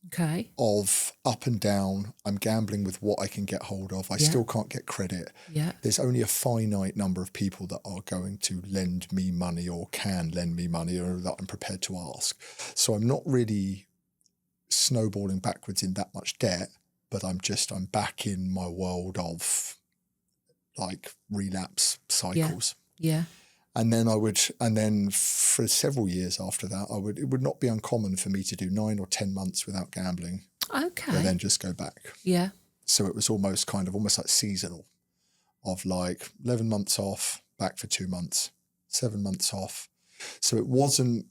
Okay. Of up and down. I'm gambling with what I can get hold of. I still can't get credit. Yeah. There's only a finite number of people that are going to lend me money or can lend me money or that I'm prepared to ask. So I'm not really snowballing backwards in that much debt, but I'm back in my world of like relapse cycles. Yeah. And then for several years after that, it would not be uncommon for me to do 9 or 10 months without gambling. Okay. But then just go back. Yeah. So it was almost like seasonal, of like 11 months off, back for 2 months, 7 months off. So it wasn't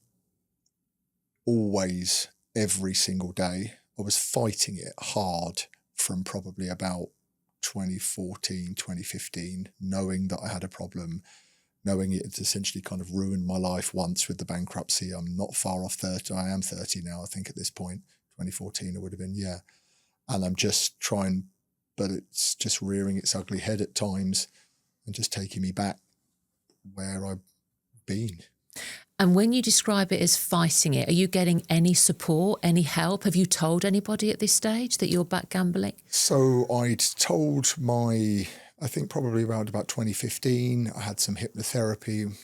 always every single day. I was fighting it hard from probably about 2014, 2015, knowing that I had a problem, knowing it had essentially kind of ruined my life once with the bankruptcy. I'm not far off 30. I am 30 now, I think, at this point. 2014 it would have been, yeah. And I'm just trying, but it's just rearing its ugly head at times and just taking me back where I've been. And when you describe it as fighting it, are you getting any support, any help? Have you told anybody at this stage that you're back gambling? So I'd told I think probably around about 2015, I had some hypnotherapy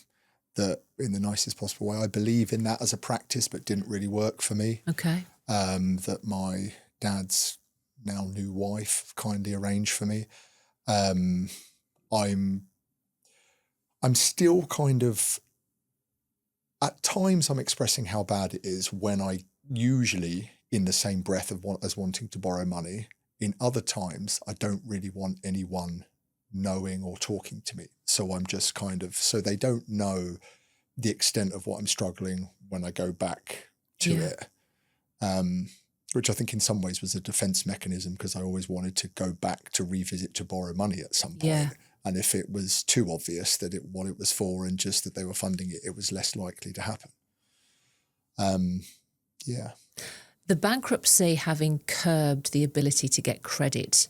that, in the nicest possible way, I believe in that as a practice, but didn't really work for me. Okay. That my dad's now new wife kindly arranged for me. I'm still kind of, at times I'm expressing how bad it is when I usually, in the same breath as wanting to borrow money. In other times, I don't really want anyone knowing or talking to me. So I'm just so they don't know the extent of what I'm struggling when I go back to it. Which I think in some ways was a defense mechanism, because I always wanted to go back to revisit to borrow money at some point. Yeah. And if it was too obvious that what it was for and just that they were funding it, it was less likely to happen. Yeah. The bankruptcy having curbed the ability to get credit,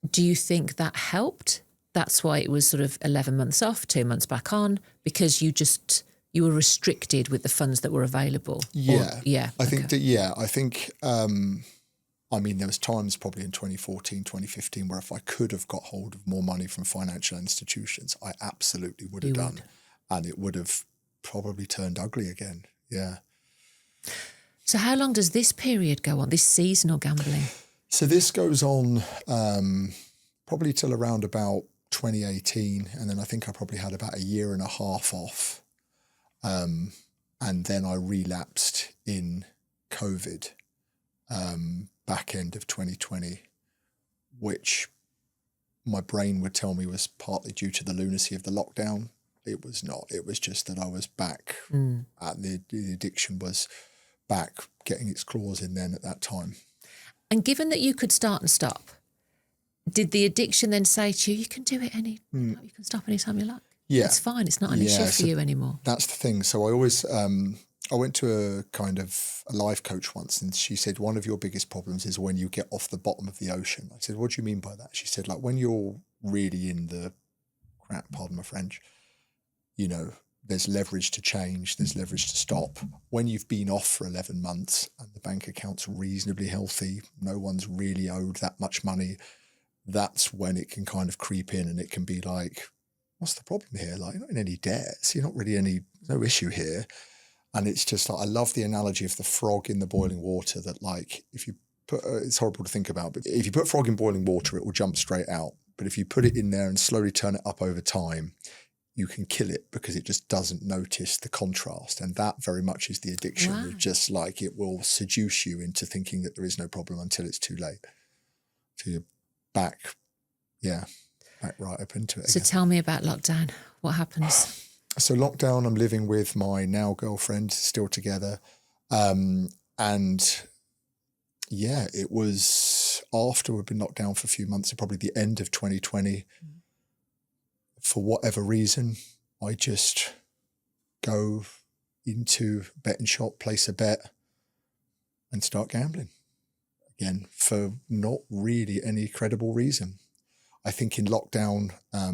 do you think that helped? That's why it was sort of 11 months off, 2 months back on, because you were restricted with the funds that were available. Yeah. I think I mean, there was times probably in 2014, 2015, where if I could have got hold of more money from financial institutions, I absolutely would have done. And it would have probably turned ugly again. Yeah. So how long does this period go on, this seasonal gambling? So this goes on probably till around about 2018. And then I think I probably had about a year and a half off. And then I relapsed in COVID, back end of 2020, which my brain would tell me was partly due to the lunacy of the lockdown. It was not. It was just that I was back. And the addiction was back, getting its claws in then at that time. And given that you could start and stop, did the addiction then say to you, you can do it you can stop anytime you like? Yeah. It's fine. It's not an issue for you anymore. That's the thing. So I always, I went to a kind of a life coach once, and she said, one of your biggest problems is when you get off the bottom of the ocean. I said, what do you mean by that? She said, like, when you're really in the crap, pardon my French, there's leverage to change, there's leverage to stop. When you've been off for 11 months and the bank account's reasonably healthy, no one's really owed that much money, that's when it can kind of creep in, and it can be like, what's the problem here? Like, you're not in any debt, so you're not really no issue here. And it's just like, I love the analogy of the frog in the boiling water, that like, if you put, it's horrible to think about, but if you put a frog in boiling water, it will jump straight out. But if you put it in there and slowly turn it up over time, you can kill it because it just doesn't notice the contrast. And that very much is the addiction. Wow. It's just like, it will seduce you into thinking that there is no problem until it's too late. So you're back right up into it. So again. Tell me about lockdown. What happens? So lockdown, I'm living with my now girlfriend, still together. And yeah, it was after we'd been locked down for a few months, so probably the end of 2020. For whatever reason, I just go into a betting shop, place a bet, and start gambling again for not really any credible reason. I think in lockdown, I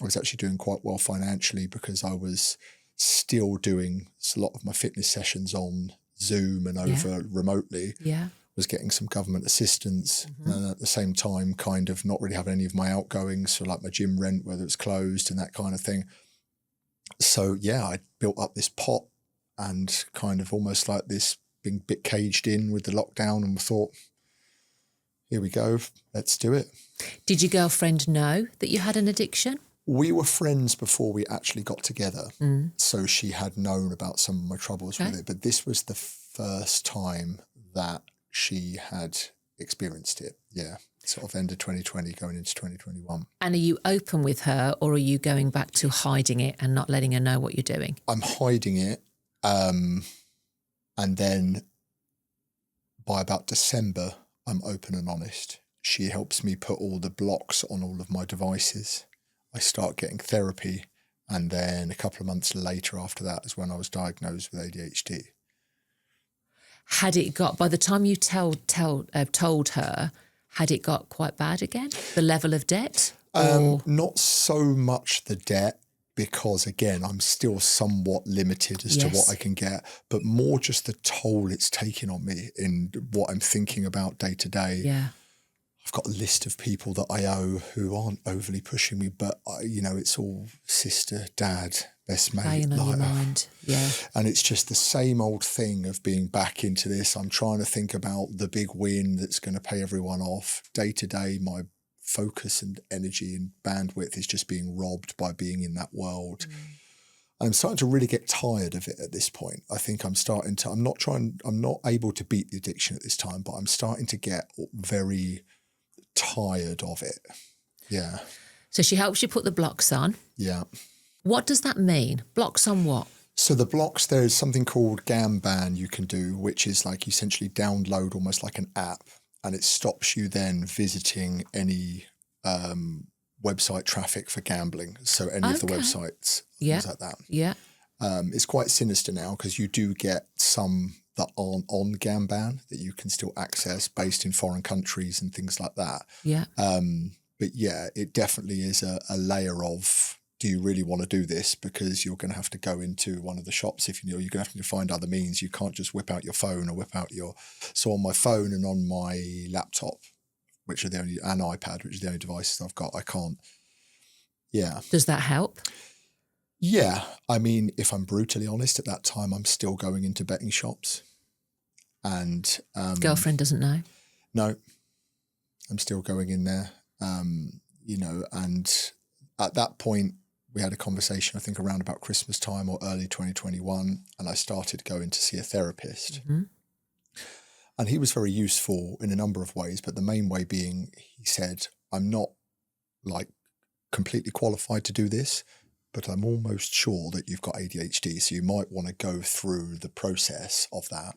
was actually doing quite well financially because I was still doing a lot of my fitness sessions on Zoom and over remotely. Yeah. Was getting some government assistance, and at the same time kind of not really having any of my outgoings, so like my gym rent, whether it's closed and that kind of thing. So yeah, I built up this pot and kind of almost like this been a bit caged in with the lockdown, and thought, here we go, let's do it. Did your girlfriend know that you had an addiction? We were friends before we actually got together. So she had known about some of my troubles with it. But this was the first time that she had experienced it. Yeah. Sort of end of 2020 going into 2021. And are you open with her, or are you going back to hiding it and not letting her know what you're doing? I'm hiding it. And then by about December, I'm open and honest. She helps me put all the blocks on all of my devices. I start getting therapy, and then a couple of months later after that is when I was diagnosed with ADHD. Had it got, by the time you told her, had it got quite bad again? The level of debt? Not so much the debt, because again, I'm still somewhat limited as to what I can get, but more just the toll it's taking on me in what I'm thinking about day to day. Yeah. I've got a list of people that I owe who aren't overly pushing me, but it's all sister, dad, best mate. Playing on your mind. Yeah. And it's just the same old thing of being back into this. I'm trying to think about the big win that's going to pay everyone off. Day to day, my focus and energy and bandwidth is just being robbed by being in that world. And I'm starting to really get tired of it at this point. I think I'm not able to beat the addiction at this time, but I'm starting to get very tired of it. Yeah. So she helps you put the blocks on. Yeah. What does that mean? Blocks on what? So the blocks, there's something called Gamban you can do, which is like you essentially download almost like an app, and it stops you then visiting any website traffic for gambling. So any of the websites, things like that. Yeah. It's quite sinister now because you do get some that aren't on Gamban that you can still access based in foreign countries and things like that. Yeah. But yeah, it definitely is a layer of, do you really want to do this? Because you're going to have to go into one of the shops you're going to have to find other means. You can't just whip out your phone or whip out so on my phone and on my laptop, which are and iPad, which are the only devices I've got, I can't. Yeah. Does that help? Yeah. I mean, if I'm brutally honest, at that time, I'm still going into betting shops. And girlfriend doesn't know? No, I'm still going in there, and at that point we had a conversation, I think around about Christmas time or early 2021, and I started going to see a therapist. And he was very useful in a number of ways, but the main way being, he said, I'm not like completely qualified to do this, but I'm almost sure that you've got ADHD, so you might want to go through the process of that.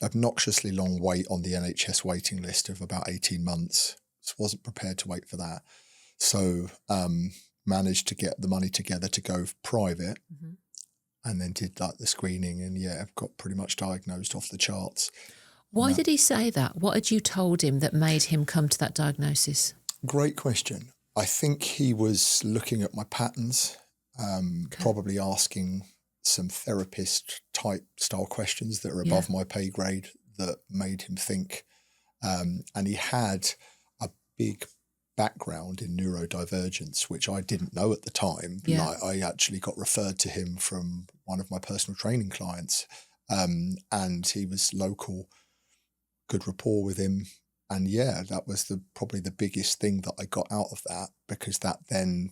Obnoxiously long wait on the NHS waiting list of about 18 months. So wasn't prepared to wait for that. So managed to get the money together to go private, and then did like the screening, and got pretty much diagnosed off the charts. Why did he say that? What had you told him that made him come to that diagnosis? Great question. I think he was looking at my patterns, probably asking some therapist type style questions that are above my pay grade that made him think. And he had a big background in neurodivergence, which I didn't know at the time. Yeah. I actually got referred to him from one of my personal training clients, and he was local, good rapport with him. And that was probably the biggest thing that I got out of that, because that then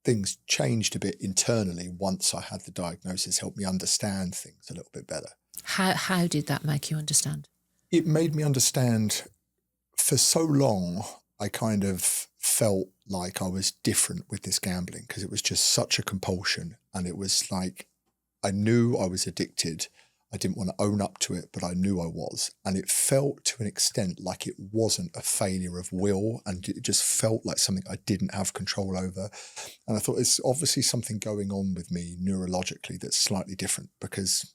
things changed a bit internally once I had the diagnosis, helped me understand things a little bit better. How did that make you understand? It made me understand. For so long, I kind of felt like I was different with this gambling because it was just such a compulsion. And it was like, I knew I was addicted. I didn't want to own up to it, but I knew I was. And it felt to an extent like it wasn't a failure of will, and it just felt like something I didn't have control over. And I thought it's obviously something going on with me neurologically that's slightly different, because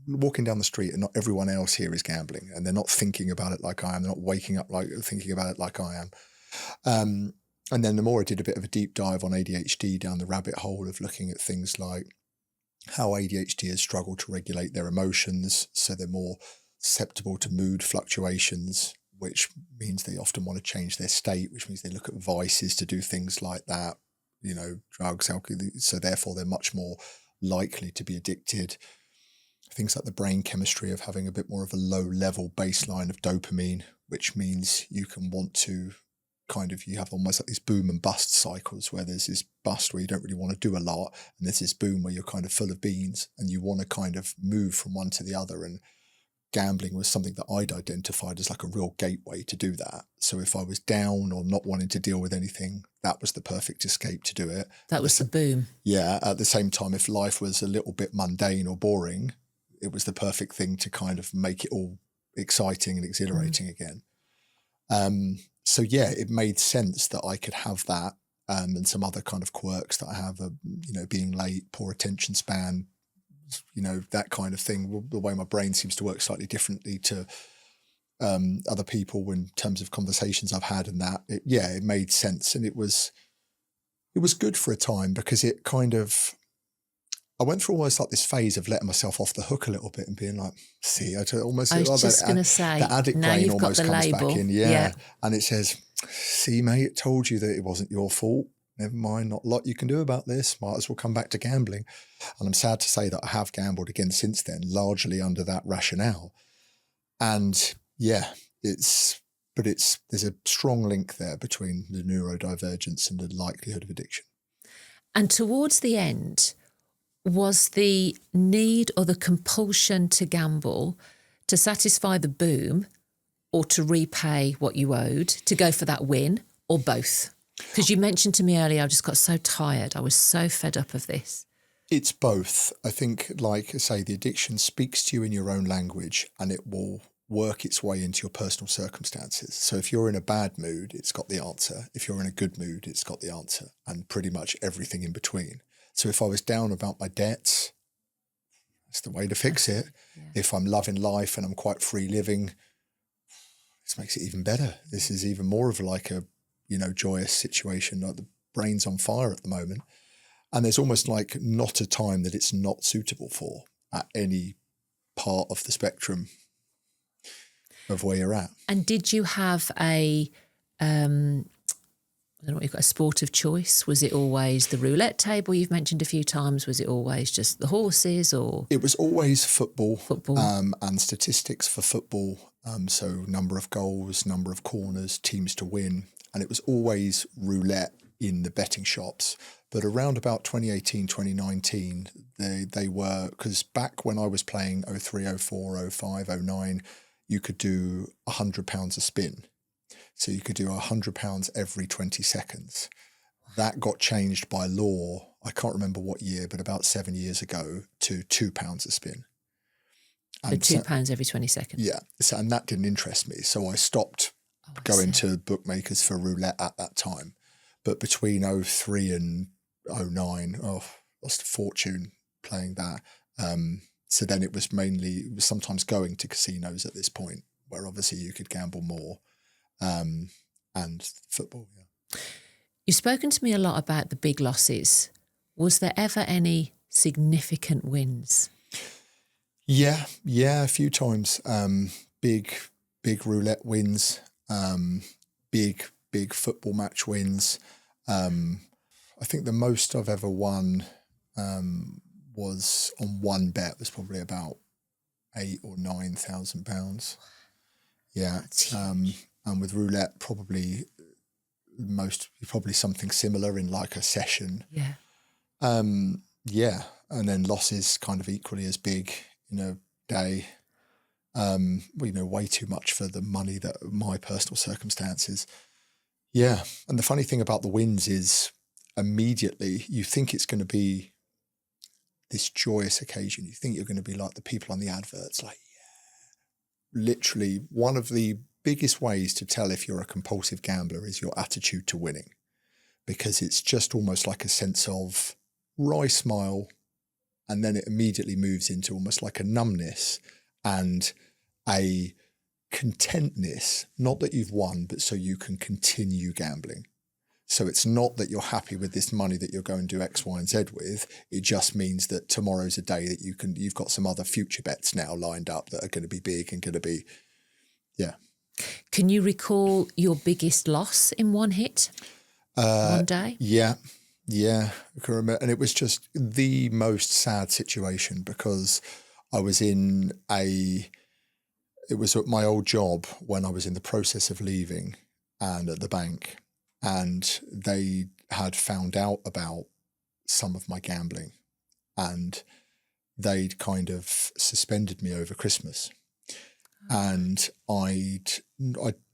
I'm walking down the street and not everyone else here is gambling, and they're not thinking about it like I am. They're not waking up thinking about it like I am. And then the more I did a bit of a deep dive on ADHD down the rabbit hole of looking at things like how ADHDers struggle to regulate their emotions, so they're more susceptible to mood fluctuations, which means they often want to change their state, which means they look at vices to do things like that, drugs, alcohol, so therefore they're much more likely to be addicted. things like the brain chemistry of having a bit more of a low level baseline of dopamine, which means you can want to you have almost like these boom and bust cycles where there's this bust where you don't really want to do a lot, and there's this boom where you're kind of full of beans and you want to kind of move from one to the other. And gambling was something that I'd identified as like a real gateway to do that. So if I was down or not wanting to deal with anything, that was the perfect escape to do it. That was the boom. Yeah. At the same time, if life was a little bit mundane or boring, it was the perfect thing to kind of make it all exciting and exhilarating again. So yeah, it made sense that I could have that and some other kind of quirks that I have, being late, poor attention span, that kind of thing. The way my brain seems to work slightly differently to other people in terms of conversations I've had, and that, it made sense. And it was good for a time because it kind of, I went through almost like this phase of letting myself off the hook a little bit and being like, see, I was just going to say, the addict now brain you've got almost the comes label. back in. Yeah. And it says, see, mate, it told you that it wasn't your fault. Never mind, not a lot you can do about this. Might as well come back to gambling. And I'm sad to say that I have gambled again since then, largely under that rationale. And yeah, there's a strong link there between the neurodivergence and the likelihood of addiction. And towards the end, was the need or the compulsion to gamble to satisfy the boom or to repay what you owed, to go for that win, or both? Because you mentioned to me earlier, I just got so tired. I was so fed up of this. It's both. I think, like I say, the addiction speaks to you in your own language and it will work its way into your personal circumstances. So if you're in a bad mood, it's got the answer. If you're in a good mood, it's got the answer, and pretty much everything in between. So if I was down about my debts, that's the way to fix it. Yeah. If I'm loving life and I'm quite free living, this makes it even better. This is even more of like a, joyous situation. Like the brain's on fire at the moment. And there's almost like not a time that it's not suitable for at any part of the spectrum of where you're at. And did you have I don't know what you've got, a sport of choice? Was it always the roulette table you've mentioned a few times? Was it always just the horses, or? It was always football. And statistics for football. So number of goals, number of corners, teams to win. And it was always roulette in the betting shops. But around about 2018, 2019, they were, because back when I was playing 03, 04, 05, 09, you could do £100 a spin. So you could do £100 every 20 seconds. That got changed by law, I can't remember what year, but about 7 years ago, to £2 a spin. And so £2 every 20 seconds? Yeah. So, and that didn't interest me. So I stopped going to bookmakers for roulette at that time. But between 03 and 09, lost a fortune playing that. So then it was sometimes going to casinos at this point, where obviously you could gamble more. And football, yeah. You've spoken to me a lot about the big losses. Was there ever any significant wins? Yeah, a few times. Big roulette wins, big football match wins. I think the most I've ever won was on one bet was probably about £8,000 or £9,000. Yeah. And with roulette, probably something similar in like a session. Yeah. Yeah. And then losses kind of equally as big, day. Way too much for the money that my personal circumstances. Yeah. And the funny thing about the wins is immediately you think it's going to be this joyous occasion. You think you're going to be like the people on the adverts, like, yeah. Literally one of the biggest ways to tell if you're a compulsive gambler is your attitude to winning, because it's just almost like a sense of wry smile, and then it immediately moves into almost like a numbness and a contentness, not that you've won, but so you can continue gambling. So it's not that you're happy with this money that you're going to do X, Y, and Z with. It just means that tomorrow's a day that you've got some other future bets now lined up that are going to be big and going to be, yeah. Can you recall your biggest loss in one hit, one day? Yeah, I can remember. And it was just the most sad situation because I was in it was at my old job when I was in the process of leaving and at the bank, and they had found out about some of my gambling, and they'd kind of suspended me over Christmas. And I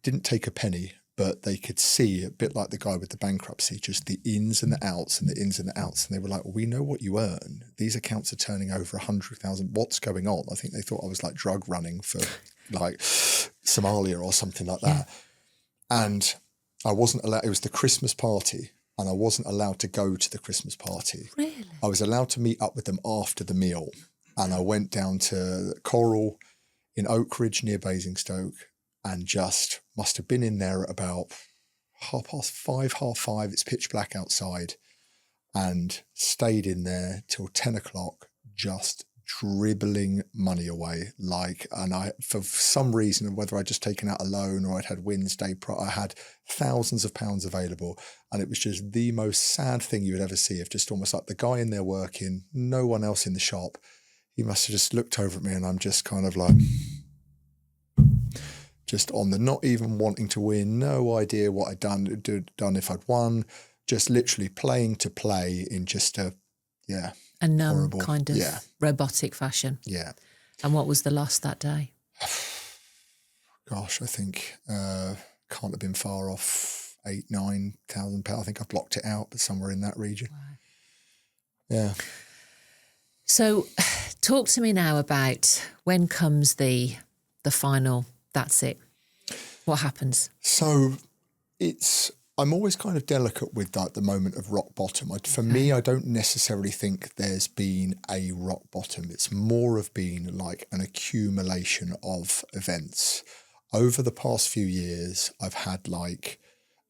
didn't take a penny, but they could see, a bit like the guy with the bankruptcy, just the ins and the outs and the ins and the outs. And they were like, well, we know what you earn. These accounts are turning over 100,000. What's going on? I think they thought I was like drug running for like Somalia or something like that. Yeah. And I wasn't allowed, it was the Christmas party, and I wasn't allowed to go to the Christmas party. Really? I was allowed to meet up with them after the meal. And I went down to Coral in Oak Ridge near Basingstoke, and just must have been in there at about 5:30, 5:30. It's pitch black outside, and stayed in there till 10 o'clock, just dribbling money away. And I, for some reason, whether I'd just taken out a loan or I'd had Wednesday, I had thousands of pounds available. And it was just the most sad thing you would ever see, of just almost like the guy in there working, no one else in the shop. He must have just looked over at me, and I'm just kind of like, just on the not even wanting to win, no idea what I'd done if I'd won, just literally playing to play in just a numb horrible, kind of robotic fashion. Yeah. And what was the loss that day? Gosh, I think can't have been far off £8,000-9,000. I think I've blocked it out, but somewhere in that region. Wow. Yeah. So talk to me now about when comes the final, that's it. What happens? So I'm always kind of delicate with that, the moment of rock bottom. For me, I don't necessarily think there's been a rock bottom. It's more of been like an accumulation of events. Over the past few years, I've had like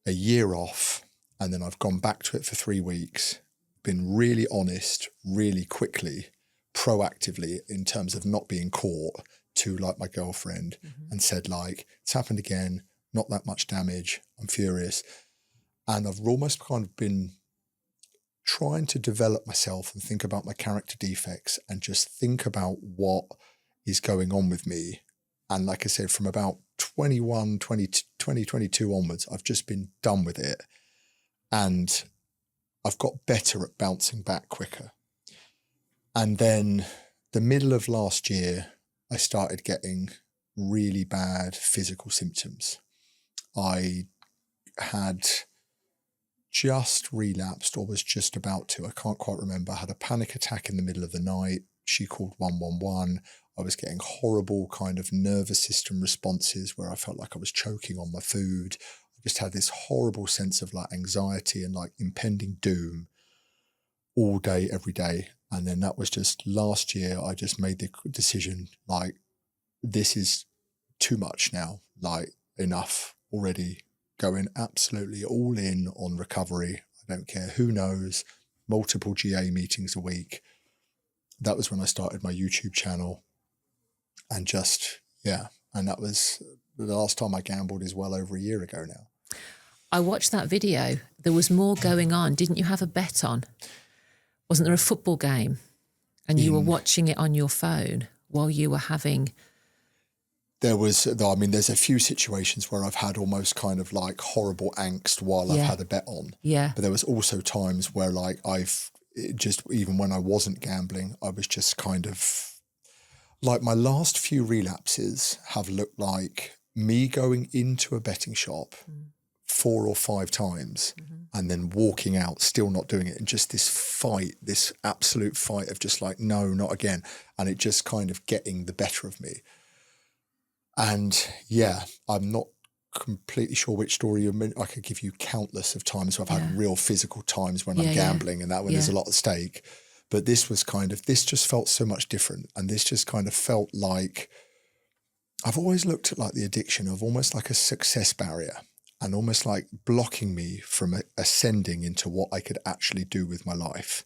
a year off, and then I've gone back to it for 3 weeks, been really honest, really quickly, proactively in terms of not being caught, to like my girlfriend, and said like, it's happened again, not that much damage, I'm furious. And I've almost kind of been trying to develop myself and think about my character defects and just think about what is going on with me. And like I said, from about 2022 onwards, I've just been done with it. And I've got better at bouncing back quicker. And then the middle of last year, I started getting really bad physical symptoms. I had just relapsed, or was just about to. I can't quite remember. I had a panic attack in the middle of the night. She called 111. I was getting horrible kind of nervous system responses where I felt like I was choking on my food. I just had this horrible sense of like anxiety and like impending doom all day, every day. And then that was just last year, I just made the decision, like, this is too much now, like enough already, going absolutely all in on recovery. I don't care who knows, multiple GA meetings a week. That was when I started my YouTube channel, and just, and that was the last time I gambled is well over a year ago now. I watched that video. There was more going on. Didn't you have a bet on? Wasn't there a football game? And you were watching it on your phone while you were having... There's a few situations where I've had almost kind of like horrible angst while I've had a bet on. Yeah. But there was also times where like even when I wasn't gambling, I was just kind of like, my last few relapses have looked like me going into a betting shop 4 or 5 times and then walking out, still not doing it. And just this absolute fight of just like, no, not again. And it just kind of getting the better of me. And I'm not completely sure which story you meant. I could give you countless of times where I've had real physical times when I'm gambling and that when there's a lot at stake. But this just felt so much different. And this just kind of felt like, I've always looked at like the addiction of almost like a success barrier, and almost like blocking me from ascending into what I could actually do with my life.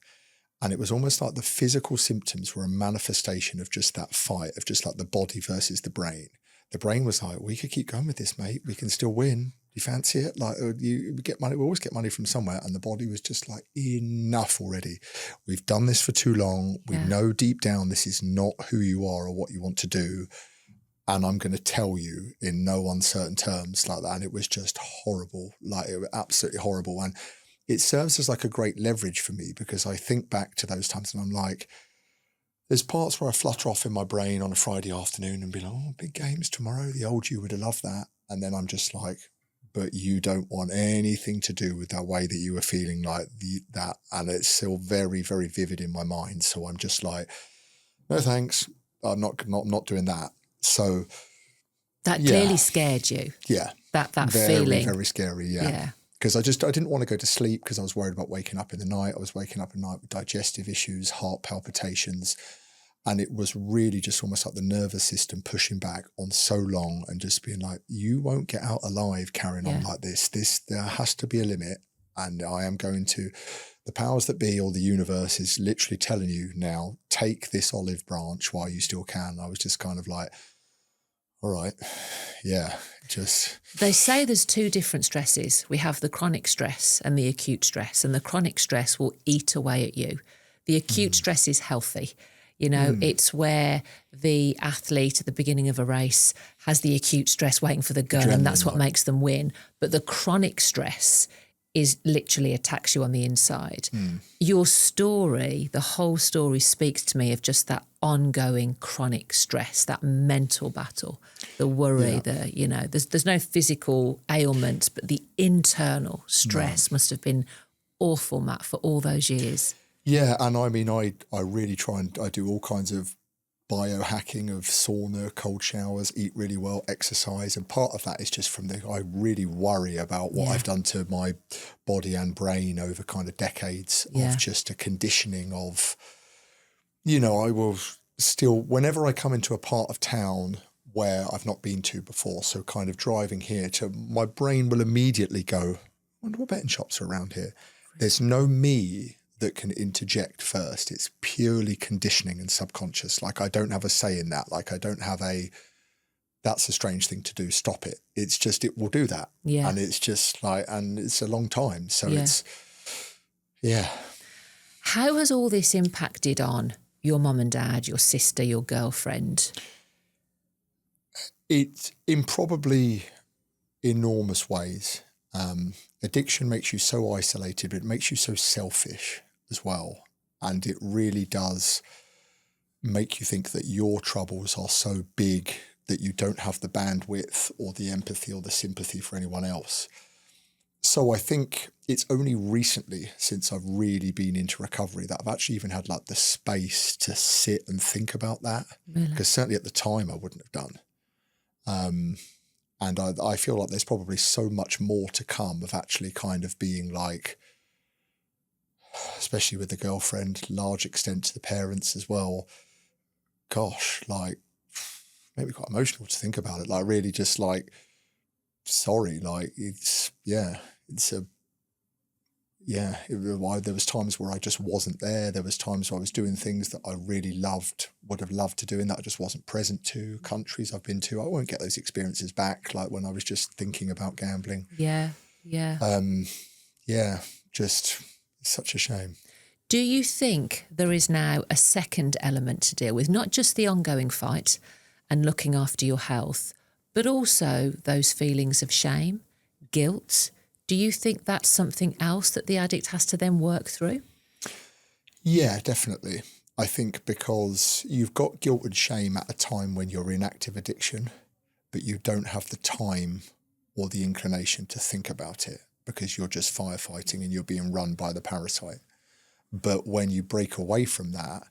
And it was almost like the physical symptoms were a manifestation of just that fight, of just like the body versus the brain. the brain was like, we could keep going with this, mate. We can still win. You fancy it? Like, you get money. We always get money from somewhere. And the body was just like, enough already. We've done this for too long. We know deep down this is not who you are or what you want to do. And I'm going to tell you in no uncertain terms like that. And it was just horrible. Like, it was absolutely horrible. And it serves as like a great leverage for me, because I think back to those times and I'm like, there's parts where I flutter off in my brain on a Friday afternoon and be like, oh, big games tomorrow. The old you would have loved that. And then I'm just like, but you don't want anything to do with that way that you were feeling like that. And it's still very, very vivid in my mind. So I'm just like, no, thanks. I'm not doing that. So that clearly scared you. Yeah. That very, feeling. Very scary. Yeah. Because I didn't want to go to sleep because I was worried about waking up in the night. I was waking up at night with digestive issues, heart palpitations. And it was really just almost like the nervous system pushing back on so long and just being like, you won't get out alive carrying on like this. There has to be a limit. And I am going to, the powers that be or the universe is literally telling you now, take this olive branch while you still can. I was just kind of like, all right, They say there's two different stresses. We have the chronic stress and the acute stress, and the chronic stress will eat away at you. The acute stress is healthy. You know, it's where the athlete at the beginning of a race has the acute stress waiting for the gun, Adrenaline, and that's what makes them win. But the chronic stress is literally attacks you on the inside. Your story, the whole story speaks to me of just that ongoing chronic stress, that mental battle, the worry, there's no physical ailments, but the internal stress must have been awful, Matt, for all those years. Yeah, and I mean, I really try and I do all kinds of biohacking of sauna, cold showers, eat really well, exercise. And part of that is just I really worry about what I've done to my body and brain over kind of decades of just a conditioning of, I will still, whenever I come into a part of town where I've not been to before, so kind of driving here my brain will immediately go, I wonder what betting shops are around here. There's no me that can interject first. It's purely conditioning and subconscious. Like, I don't have a say in that. Like, I don't have that's a strange thing to do. Stop it. It's just, it will do that. Yeah. And it's just like, and it's a long time. So it's. How has all this impacted on your mum and dad, your sister, your girlfriend? It's in probably enormous ways. Addiction makes you so isolated, but it makes you so selfish as well. And it really does make you think that your troubles are so big that you don't have the bandwidth or the empathy or the sympathy for anyone else. So I think it's only recently since I've really been into recovery that I've actually even had like the space to sit and think about that. Really? Because certainly at the time I wouldn't have done. And I feel like there's probably so much more to come of actually kind of being like, especially with the girlfriend, large extent to the parents as well. Gosh, like, maybe quite emotional to think about it. Like, really just like, sorry, like there was times where I just wasn't there. There was times where I was doing things that I really would have loved to do, and that I just wasn't present to. Countries I've been to, I won't get those experiences back, like when I was just thinking about gambling. Just such a shame. Do you think there is now a second element to deal with, not just the ongoing fight and looking after your health, but also those feelings of shame, guilt? Do you think that's something else that the addict has to then work through? Yeah, definitely. I think because you've got guilt and shame at a time when you're in active addiction, but you don't have the time or the inclination to think about it because you're just firefighting and you're being run by the parasite. But when you break away from that,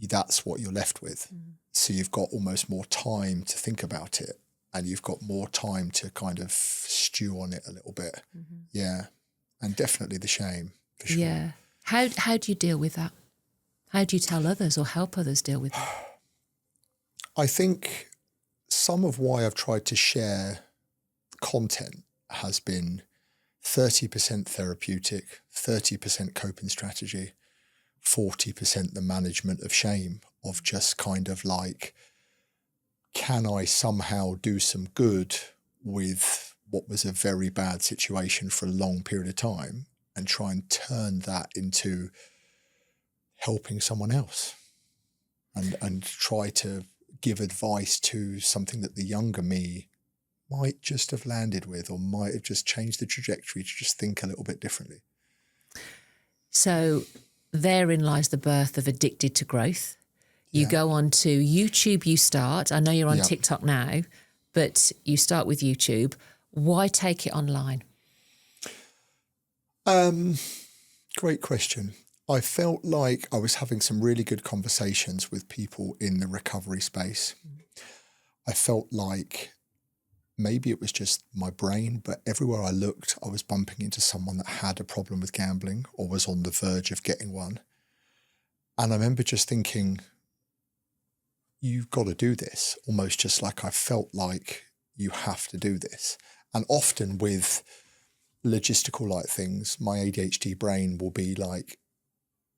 that's what you're left with. So you've got almost more time to think about it, and you've got more time to kind of stew on it a little bit. Yeah. And definitely the shame, for sure. Yeah. How do you deal with that? How do you tell others or help others deal with that? I think some of why I've tried to share content has been 30% therapeutic, 30% coping strategy, 40% the management of shame, of just kind of like can I somehow do some good with what was a very bad situation for a long period of time and try and turn that into helping someone else and try to give advice to something that the younger me might just have landed with or might have just changed the trajectory to just think a little bit differently. So therein lies the birth of Addicted to Growth. You go on to YouTube, you start. I know you're on TikTok now, but you start with YouTube. Why take it online? Great question. I felt like I was having some really good conversations with people in the recovery space. I felt like maybe it was just my brain, but everywhere I looked, I was bumping into someone that had a problem with gambling or was on the verge of getting one. And I remember just thinking, you've got to do this. Almost just like I felt like you have to do this. And often with logistical like things, my ADHD brain will be like,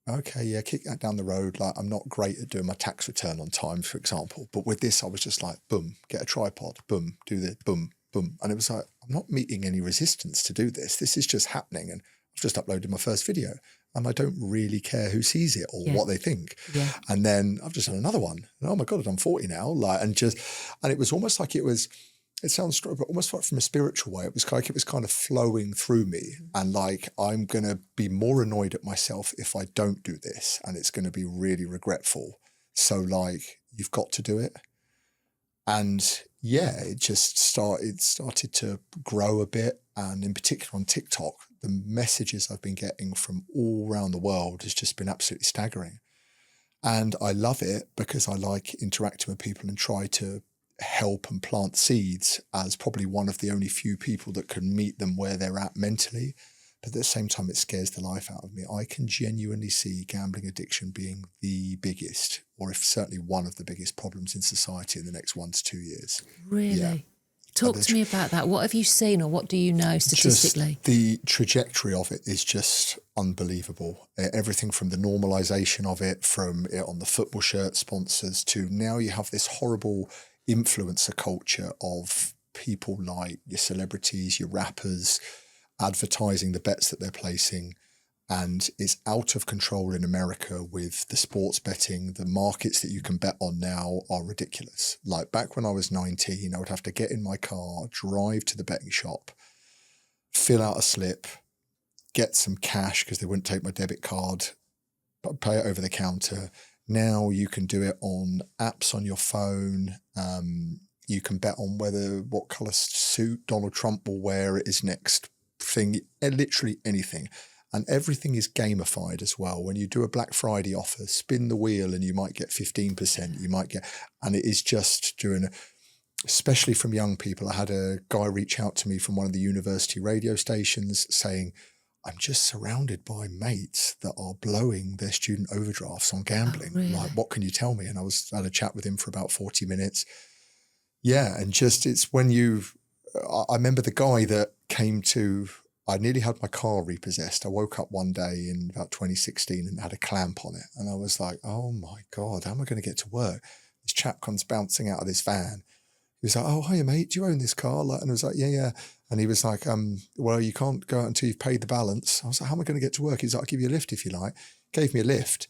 okay, yeah, kick that down the road. Like, I'm not great at doing my tax return on time, for example. But with this, I was just like, boom, get a tripod, boom, do this, boom, boom. And it was like, I'm not meeting any resistance to do this. This is just happening. And I've just uploaded my first video and I don't really care who sees it or what they think. Yeah. And then I've just done another one. And, oh my God, I've done 40 now. And it was almost like it sounds strong, but almost like from a spiritual way. It was like it was kind of flowing through me. And like, I'm going to be more annoyed at myself if I don't do this. And it's going to be really regretful. So like, you've got to do it. And yeah, it just started to grow a bit. And in particular on TikTok, the messages I've been getting from all around the world has just been absolutely staggering. And I love it because I like interacting with people and try to help and plant seeds as probably one of the only few people that can meet them where they're at mentally. But at the same time, it scares the life out of me. I can genuinely see gambling addiction being the biggest, or if certainly one of the biggest problems in society in the next 1 to 2 years. Really? Yeah. Talk to me about that. What have you seen or what do you know statistically? Just the trajectory of it is just unbelievable. Everything from the normalization of it, from it on the football shirt sponsors to now you have this horrible influencer culture of people like your celebrities, your rappers, advertising the bets that they're placing. And it's out of control in America with the sports betting. The markets that you can bet on now are ridiculous. Like back when I was 19, I would have to get in my car, drive to the betting shop, fill out a slip, get some cash because they wouldn't take my debit card, but pay it over the counter. Now you can do it on apps on your phone. You can bet on what colour suit Donald Trump will wear at his next thing, literally anything. And everything is gamified as well. When you do a Black Friday offer, spin the wheel and you might get 15%. And it is just especially from young people. I had a guy reach out to me from one of the university radio stations saying, I'm just surrounded by mates that are blowing their student overdrafts on gambling. Oh, really? Like, what can you tell me? And I had a chat with him for about 40 minutes. Yeah. And just, it's when I remember the guy that came to, I nearly had my car repossessed. I woke up one day in about 2016 and had a clamp on it. And I was like, oh my God, how am I going to get to work? This chap comes bouncing out of this van. He was like, oh, hiya, mate, do you own this car? And I was like, yeah. And he was like, well, you can't go out until you've paid the balance. I was like, how am I going to get to work? He's like, I'll give you a lift if you like. Gave me a lift.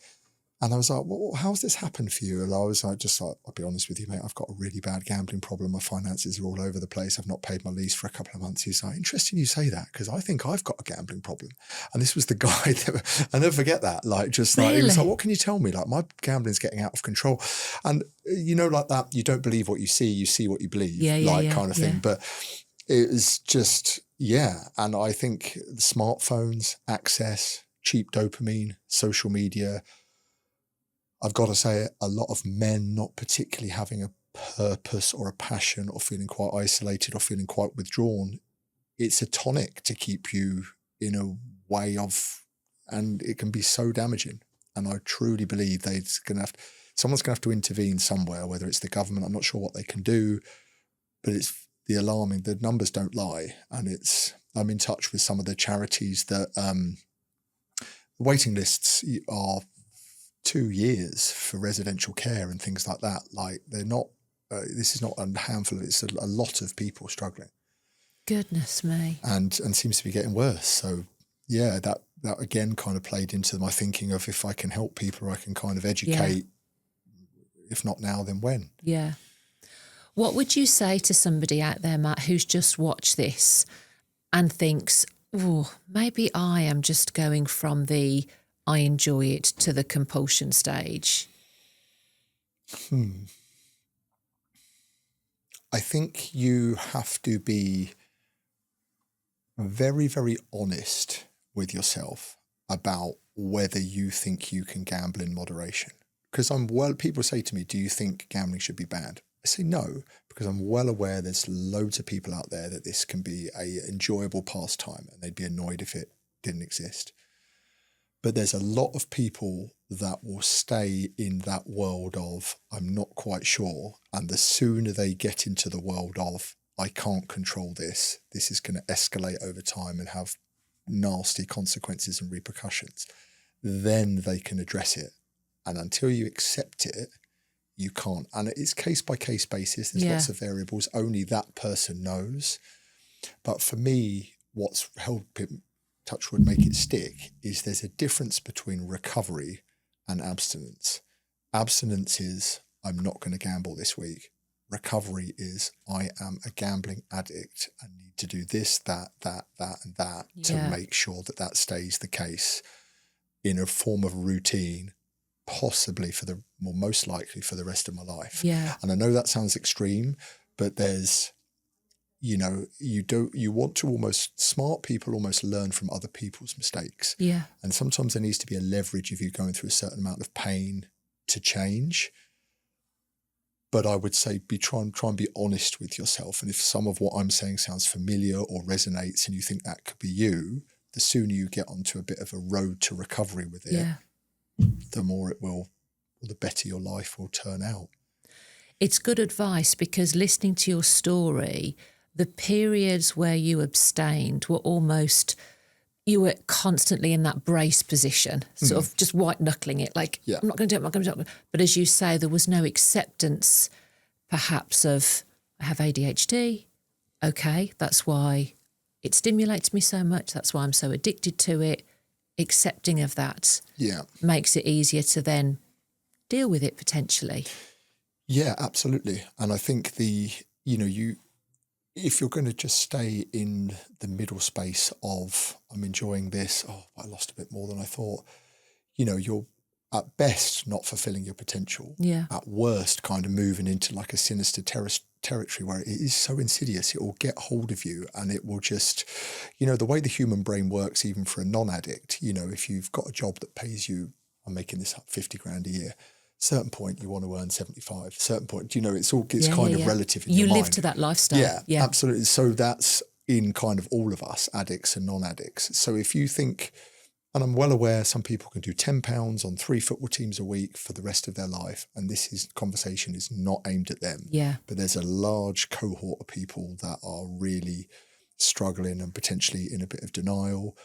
And I was like, well, how's this happened for you? And I was like, I'll be honest with you, mate, I've got a really bad gambling problem. My finances are all over the place. I've not paid my lease for a couple of months. He's like, interesting you say that, because I think I've got a gambling problem. And this was the guy that, I never forget that. Like, just like, really? He was like, what can you tell me? Like, my gambling's getting out of control. And, like that, you don't believe what you see what you believe, kind of thing. But it was just, And I think smartphones, access, cheap dopamine, social media, I've got to say it, a lot of men not particularly having a purpose or a passion or feeling quite isolated or feeling quite withdrawn. It's a tonic to keep you in a way of, and it can be so damaging. And I truly believe someone's going to have to intervene somewhere, whether it's the government, I'm not sure what they can do, but it's the alarming, the numbers don't lie. And I'm in touch with some of the charities that waiting lists are 2 years for residential care and things like that. Like, they're not this is not a handful, it's a lot of people struggling. Goodness me. And seems to be getting worse. So yeah, that again kind of played into my thinking of, if I can help people, I can kind of educate, if not now, then when? Yeah. What would you say to somebody out there, Matt, who's just watched this and thinks, oh, maybe I am just going from the I enjoy it to the compulsion stage? I think you have to be very, very honest with yourself about whether you think you can gamble in moderation. Because people say to me, do you think gambling should be banned? I say no, because I'm well aware there's loads of people out there that this can be a enjoyable pastime and they'd be annoyed if it didn't exist. But there's a lot of people that will stay in that world of, I'm not quite sure. And the sooner they get into the world of, I can't control this, this is going to escalate over time and have nasty consequences and repercussions, then they can address it. And until you accept it, you can't. And it's case by case basis. There's lots of variables. Only that person knows. But for me, what's helped it, touch wood, make it stick, is there's a difference between recovery and abstinence. Abstinence is, I'm not going to gamble this week. Recovery is, I am a gambling addict. I need to do this, that, and that to make sure that stays the case in a form of routine, possibly most likely for the rest of my life. Yeah. And I know that sounds extreme, but there's, you want to smart people almost learn from other people's mistakes. Yeah. And sometimes there needs to be a leverage if you're going through a certain amount of pain to change. But I would say try and be honest with yourself. And if some of what I'm saying sounds familiar or resonates and you think that could be you, the sooner you get onto a bit of a road to recovery with it, the more it will, or the better your life will turn out. It's good advice, because listening to your story, the periods where you abstained were almost, you were constantly in that brace position, sort of just white knuckling it, like, I'm not going to do it, I'm not going to do it. But as you say, there was no acceptance perhaps of, I have ADHD. Okay, that's why it stimulates me so much. That's why I'm so addicted to it. Accepting of that makes it easier to then deal with it potentially. Yeah, absolutely. And I think if you're going to just stay in the middle space of, I'm enjoying this, I lost a bit more than I thought, you're at best not fulfilling your potential. Yeah. At worst, kind of moving into like a sinister territory where it is so insidious, it will get hold of you and it will just, the way the human brain works, even for a non-addict, if you've got a job that pays you, I'm making this up, 50 grand a year, certain point you want to earn 75, certain point, it's kind of relative in your mind. You live to that lifestyle. Yeah, absolutely. So that's in kind of all of us, addicts and non-addicts. So if you think, and I'm well aware some people can do £10 on 3 football teams a week for the rest of their life, and conversation is not aimed at them. Yeah. But there's a large cohort of people that are really struggling and potentially in a bit of denial.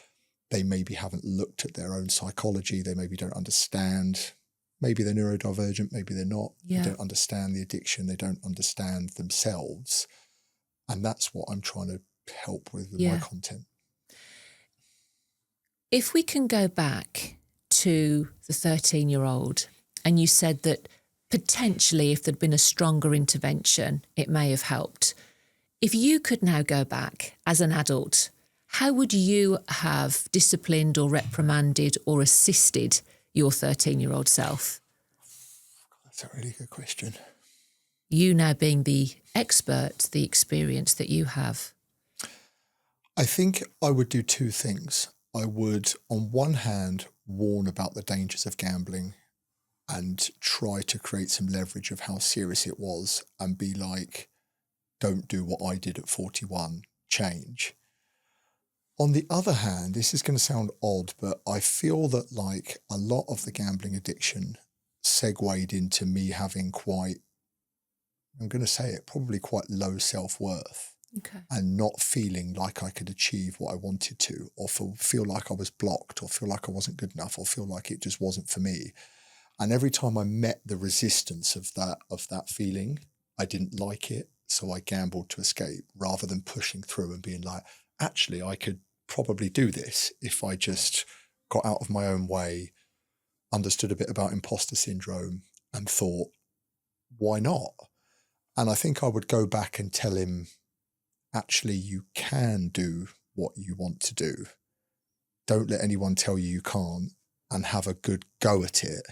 They maybe haven't looked at their own psychology. They maybe don't understand. Maybe they're neurodivergent, maybe they're not. Yeah. They don't understand the addiction. They don't understand themselves. And that's what I'm trying to help with my content. If we can go back to the 13-year-old, and you said that potentially if there'd been a stronger intervention, it may have helped. If you could now go back as an adult, how would you have disciplined or reprimanded or assisted your 13-year-old self? That's a really good question. You now being the expert, the experience that you have. I think I would do 2 things. I would, on one hand, warn about the dangers of gambling and try to create some leverage of how serious it was and be like, don't do what I did at 41, change. On the other hand, this is going to sound odd, but I feel that like a lot of the gambling addiction segued into me having quite, I'm going to say it, probably quite low self-worth. Okay. And not feeling like I could achieve what I wanted to, or feel like I was blocked, or feel like I wasn't good enough, or feel like it just wasn't for me. And every time I met the resistance of that feeling, I didn't like it, so I gambled to escape, rather than pushing through and being like, actually, I could probably do this if I just got out of my own way, understood a bit about imposter syndrome, and thought, why not? And I think I would go back and tell him, actually, you can do what you want to do. Don't let anyone tell you can't, and have a good go at it.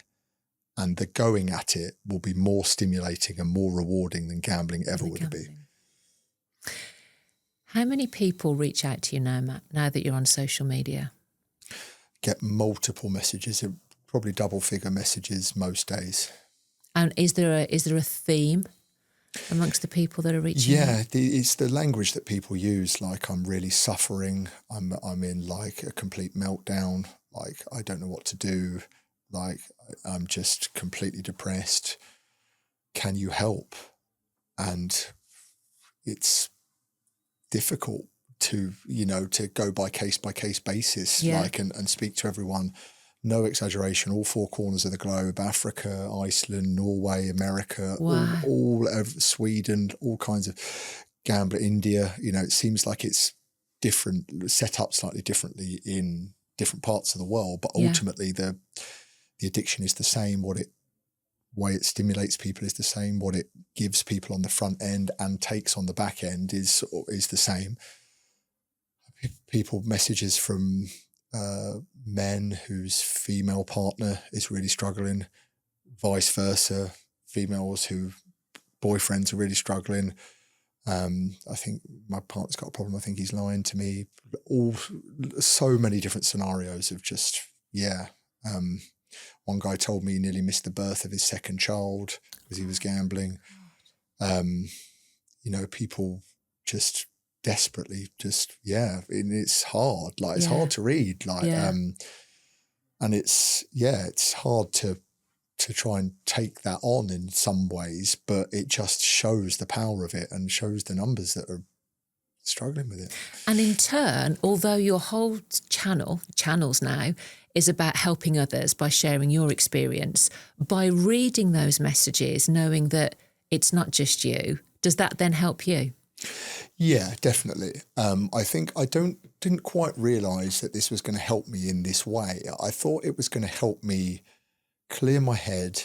And the going at it will be more stimulating and more rewarding than gambling ever would be. How many people reach out to you now, Matt, now that you're on social media? Get multiple messages, probably double-figure messages most days. And is there a theme amongst the people that are reaching out? Yeah, it's the language that people use, like, I'm really suffering, I'm in like a complete meltdown, like I don't know what to do, like I'm just completely depressed. Can you help? And it's difficult to go by case basis, like, and speak to everyone. No exaggeration, all four corners of the globe, Africa, Iceland, Norway, America, Wow. all over Sweden, all kinds of gambler, India. It seems like it's different, set up slightly differently in different parts of the world, but ultimately the addiction is the same. Way it stimulates people is the same. What it gives people on the front end and takes on the back end is the same. People, messages from men whose female partner is really struggling, vice versa, females who boyfriends are really struggling. I think my partner's got a problem. I think he's lying to me. So many different scenarios of just, one guy told me he nearly missed the birth of his second child because he was gambling. People just desperately it's hard. Like, it's hard to read. Like, and it's hard to try and take that on in some ways, but it just shows the power of it and shows the numbers that are struggling with it. And in turn, although your whole channels now, is about helping others by sharing your experience, by reading those messages, knowing that it's not just you, does that then help you? Yeah, definitely. I think I didn't quite realise that this was going to help me in this way. I thought it was going to help me clear my head,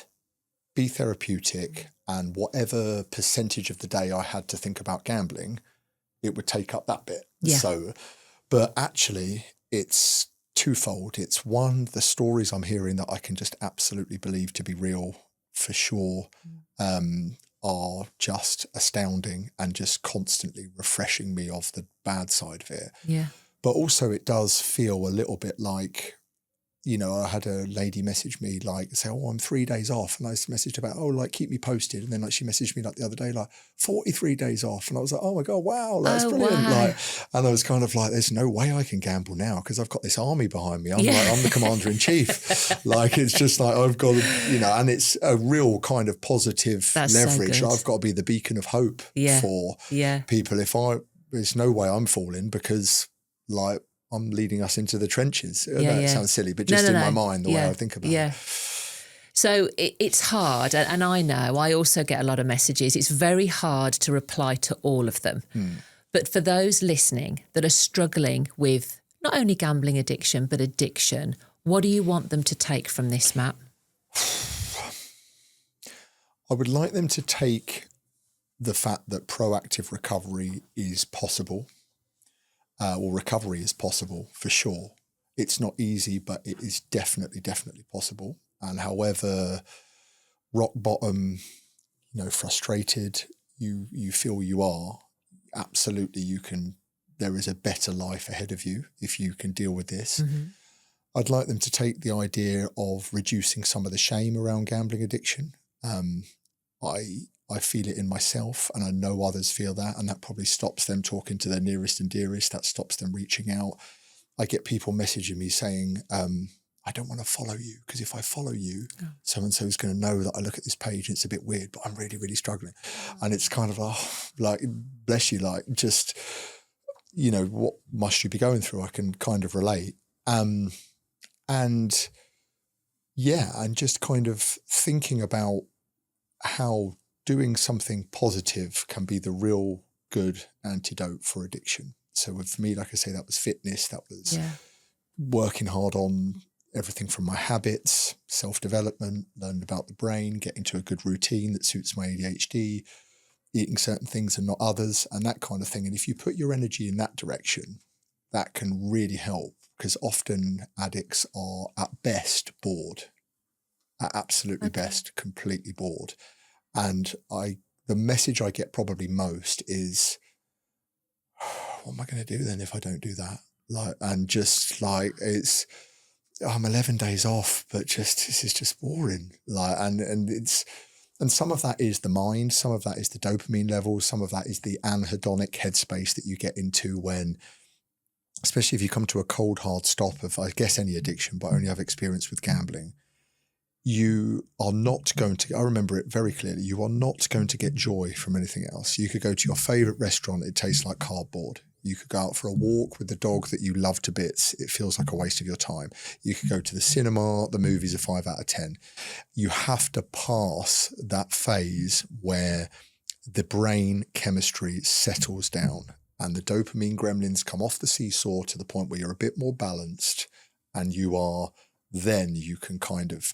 be therapeutic, and whatever percentage of the day I had to think about gambling, it would take up that bit. Yeah. So, but actually it's twofold. It's one, the stories I'm hearing that I can just absolutely believe to be real for sure, are just astounding and just constantly refreshing me of the bad side of it. Yeah. But also it does feel a little bit like, I had a lady message me, like, say, I'm 3 days off. And I messaged about, keep me posted. And then, like, she messaged me, like, the other day, like, 43 days off. And I was like, oh my God, wow, that's brilliant. Wow. Like, and I was kind of like, there's no way I can gamble now because I've got this army behind me. I'm the commander in chief. Like, it's just like, I've got to, and it's a real kind of positive leverage. So I've got to be the beacon of hope for people. There's no way I'm falling because, like, I'm leading us into the trenches. That sounds silly, but just in my mind, the way I think about it. So it's hard. And I know I also get a lot of messages. It's very hard to reply to all of them. But for those listening that are struggling with not only gambling addiction, but addiction, what do you want them to take from this, Matt? I would like them to take the fact that proactive recovery is possible. Recovery is possible for sure. It's not easy, but it is definitely possible. And however rock bottom, frustrated you feel you are, absolutely you can. There is a better life ahead of you if you can deal with this. Mm-hmm. I'd like them to take the idea of reducing some of the shame around gambling addiction. I feel it in myself and I know others feel that, and that probably stops them talking to their nearest and dearest. That stops them reaching out. I get people messaging me saying, I don't want to follow you because if I follow you, so-and-so is going to know that I look at this page and it's a bit weird, but I'm really, really struggling. And it's kind of, like, bless you, like, just, what must you be going through? I can kind of relate. And just kind of thinking about how doing something positive can be the real good antidote for addiction. So for me, like I say, that was fitness, that was working hard on everything from my habits, self-development, learning about the brain, getting to a good routine that suits my ADHD, eating certain things and not others, and that kind of thing. And if you put your energy in that direction, that can really help, because often addicts are at best bored, at absolutely best completely bored. And the message I get probably most is, what am I going to do then if I don't do that? I'm 11 days off, but this is just boring. And some of that is the mind, some of that is the dopamine levels, some of that is the anhedonic headspace that you get into when, especially if you come to a cold, hard stop of, I guess, any addiction, but I only have experience with gambling. You are not going to, I remember it very clearly, you are not going to get joy from anything else. You could go to your favorite restaurant, it tastes like cardboard. You could go out for a walk with the dog that you love to bits. It feels like a waste of your time. You could go to the cinema. The movies are 5 out of 10. You have to pass that phase where the brain chemistry settles down and the dopamine gremlins come off the seesaw to the point where you're a bit more balanced, and then you can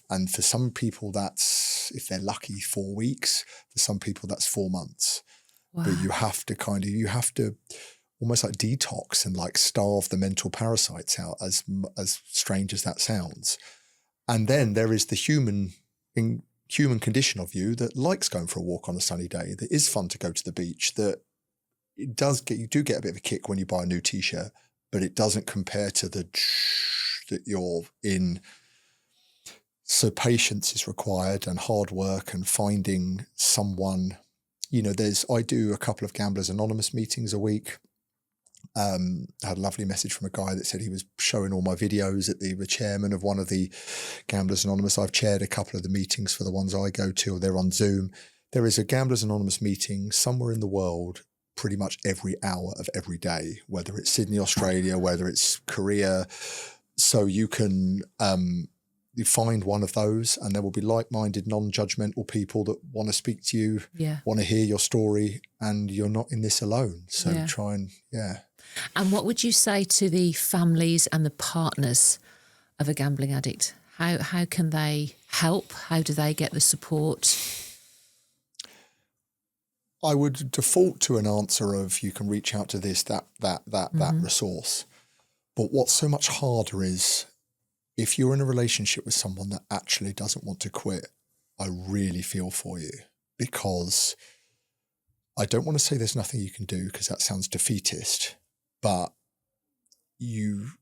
and for some people that's, if they're lucky, 4 weeks. For some people that's 4 months. Wow. But you have to almost like detox and like starve the mental parasites out, as strange as that sounds. And then there is the human condition of you that likes going for a walk on a sunny day, that is fun to go to the beach, that you do get a bit of a kick when you buy a new t-shirt, but it doesn't compare to the that you're in. So patience is required and hard work and finding someone, I do a couple of Gamblers Anonymous meetings a week. I had a lovely message from a guy that said he was showing all my videos at the chairman of one of the Gamblers Anonymous. I've chaired a couple of the meetings for the ones I go to, or they're on Zoom. There is a Gamblers Anonymous meeting somewhere in the world pretty much every hour of every day, whether it's Sydney, Australia, whether it's Korea. So you can you find one of those, and there will be like-minded, non-judgmental people that want to speak to you, want to hear your story, and you're not in this alone. So try and, And what would you say to the families and the partners of a gambling addict? How can they help? How do they get the support? I would default to an answer of, you can reach out to this, that resource. But what's so much harder is, if you're in a relationship with someone that actually doesn't want to quit, I really feel for you, because I don't want to say there's nothing you can do, because that sounds defeatist, but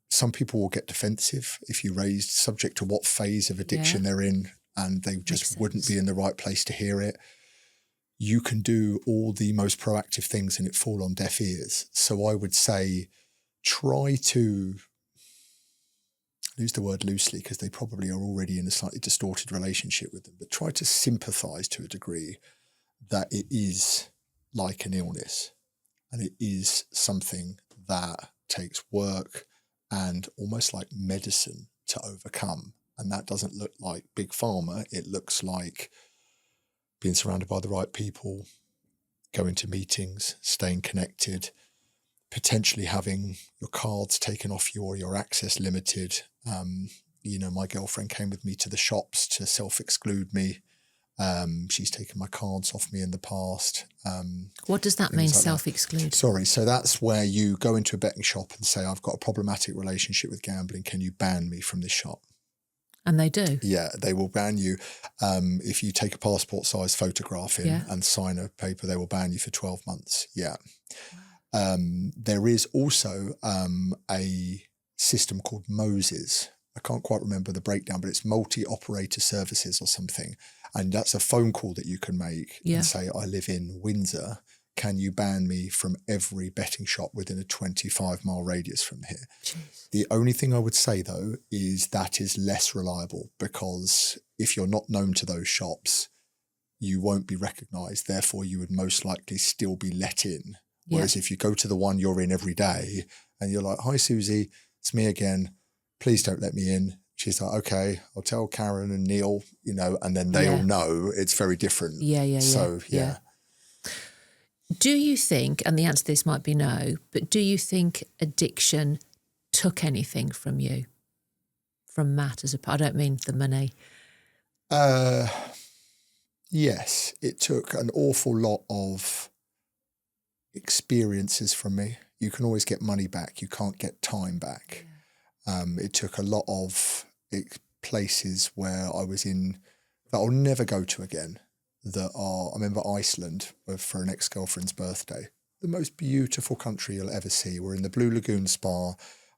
some people will get defensive if you raised subject to what phase of addiction they're in, and they just wouldn't be in the right place to hear it. You can do all the most proactive things and it fall on deaf ears. So I would say, try to, use the word loosely because they probably are already in a slightly distorted relationship with them, but try to sympathize to a degree that it is like an illness, and it is something that takes work and almost like medicine to overcome. And that doesn't look like big pharma. It looks like being surrounded by the right people, going to meetings, staying connected, potentially having your cards taken off you or your access limited. My girlfriend came with me to the shops to self-exclude me. She's taken my cards off me in the past. What does that mean, like self-exclude? Sorry, so that's where you go into a betting shop and say, I've got a problematic relationship with gambling. Can you ban me from this shop? And they do? Yeah, they will ban you. If you take a passport-sized photograph in and sign a paper, they will ban you for 12 months. Yeah. There is also a system called Moses. I can't quite remember the breakdown, but it's multi-operator services or something. And that's a phone call that you can make and say, I live in Windsor. Can you ban me from every betting shop within a 25-mile radius from here? Jeez. The only thing I would say, though, is that is less reliable, because if you're not known to those shops, you won't be recognised. Therefore, you would most likely still be let in. Whereas if you go to the one you're in every day and you're like, hi, Susie, it's me again. Please don't let me in. she's like, okay, I'll tell Karen and Neil, and then they all know it's very different. So, yeah. Do you think, and the answer to this might be no, but do you think addiction took anything from you, from Matt I don't mean the money. Yes, it took an awful lot of experiences from me. You can always get money back. You can't get time back. It took a lot of places where I was in that I'll never go to again. I remember Iceland for an ex-girlfriend's birthday. The most beautiful country you'll ever see. We're in the Blue Lagoon Spa.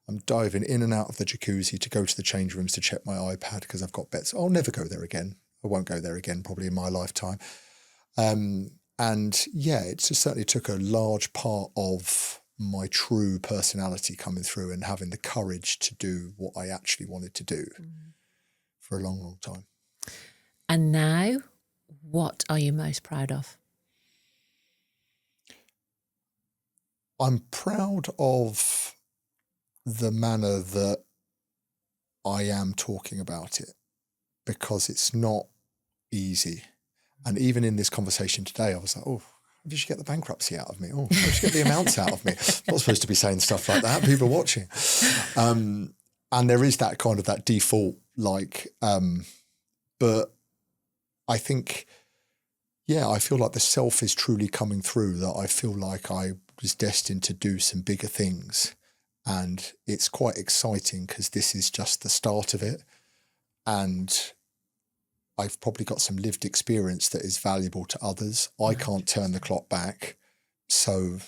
I'm diving in and out of the jacuzzi to go to the change rooms to check my iPad because I've got bets. I'll never go there again. I won't go there again probably in my lifetime. And yeah, it just certainly took a large part of my true personality coming through and having the courage to do what I actually wanted to do for a long, long time. And now, what are you most proud of? I'm proud of the manner that I am talking about it, because it's not easy. And even in this conversation today, I was like, oh, how did you get the bankruptcy out of me? Oh, how did you get the amounts out of me? I'm not supposed to be saying stuff like that. People are watching. And there is that kind of that default, but I think, I feel like the self is truly coming through, that I feel like I was destined to do some bigger things. And it's quite exciting because this is just the start of it. And I've probably got some lived experience that is valuable to others. I can't turn the clock back. So,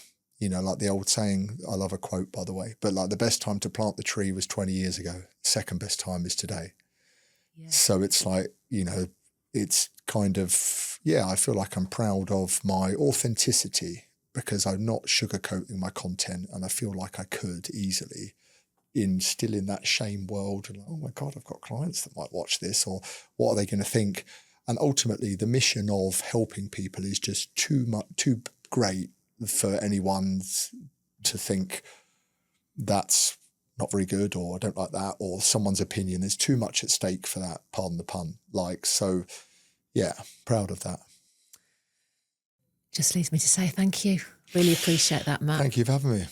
like the old saying, I love a quote, by the way, but like the best time to plant the tree was 20 years ago. Second best time is today. Yeah. So it's like, it's kind of, I feel like I'm proud of my authenticity because I'm not sugarcoating my content, and I feel like I could easily still in that shame world. And oh my God, I've got clients that might watch this, or what are they going to think? And ultimately the mission of helping people is just too great for anyone to think that's not very good, or I don't like that, or someone's opinion. There's too much at stake for that, pardon the pun. So proud of that. Just leaves me to say thank you. Really appreciate that, Matt. Thank you for having me.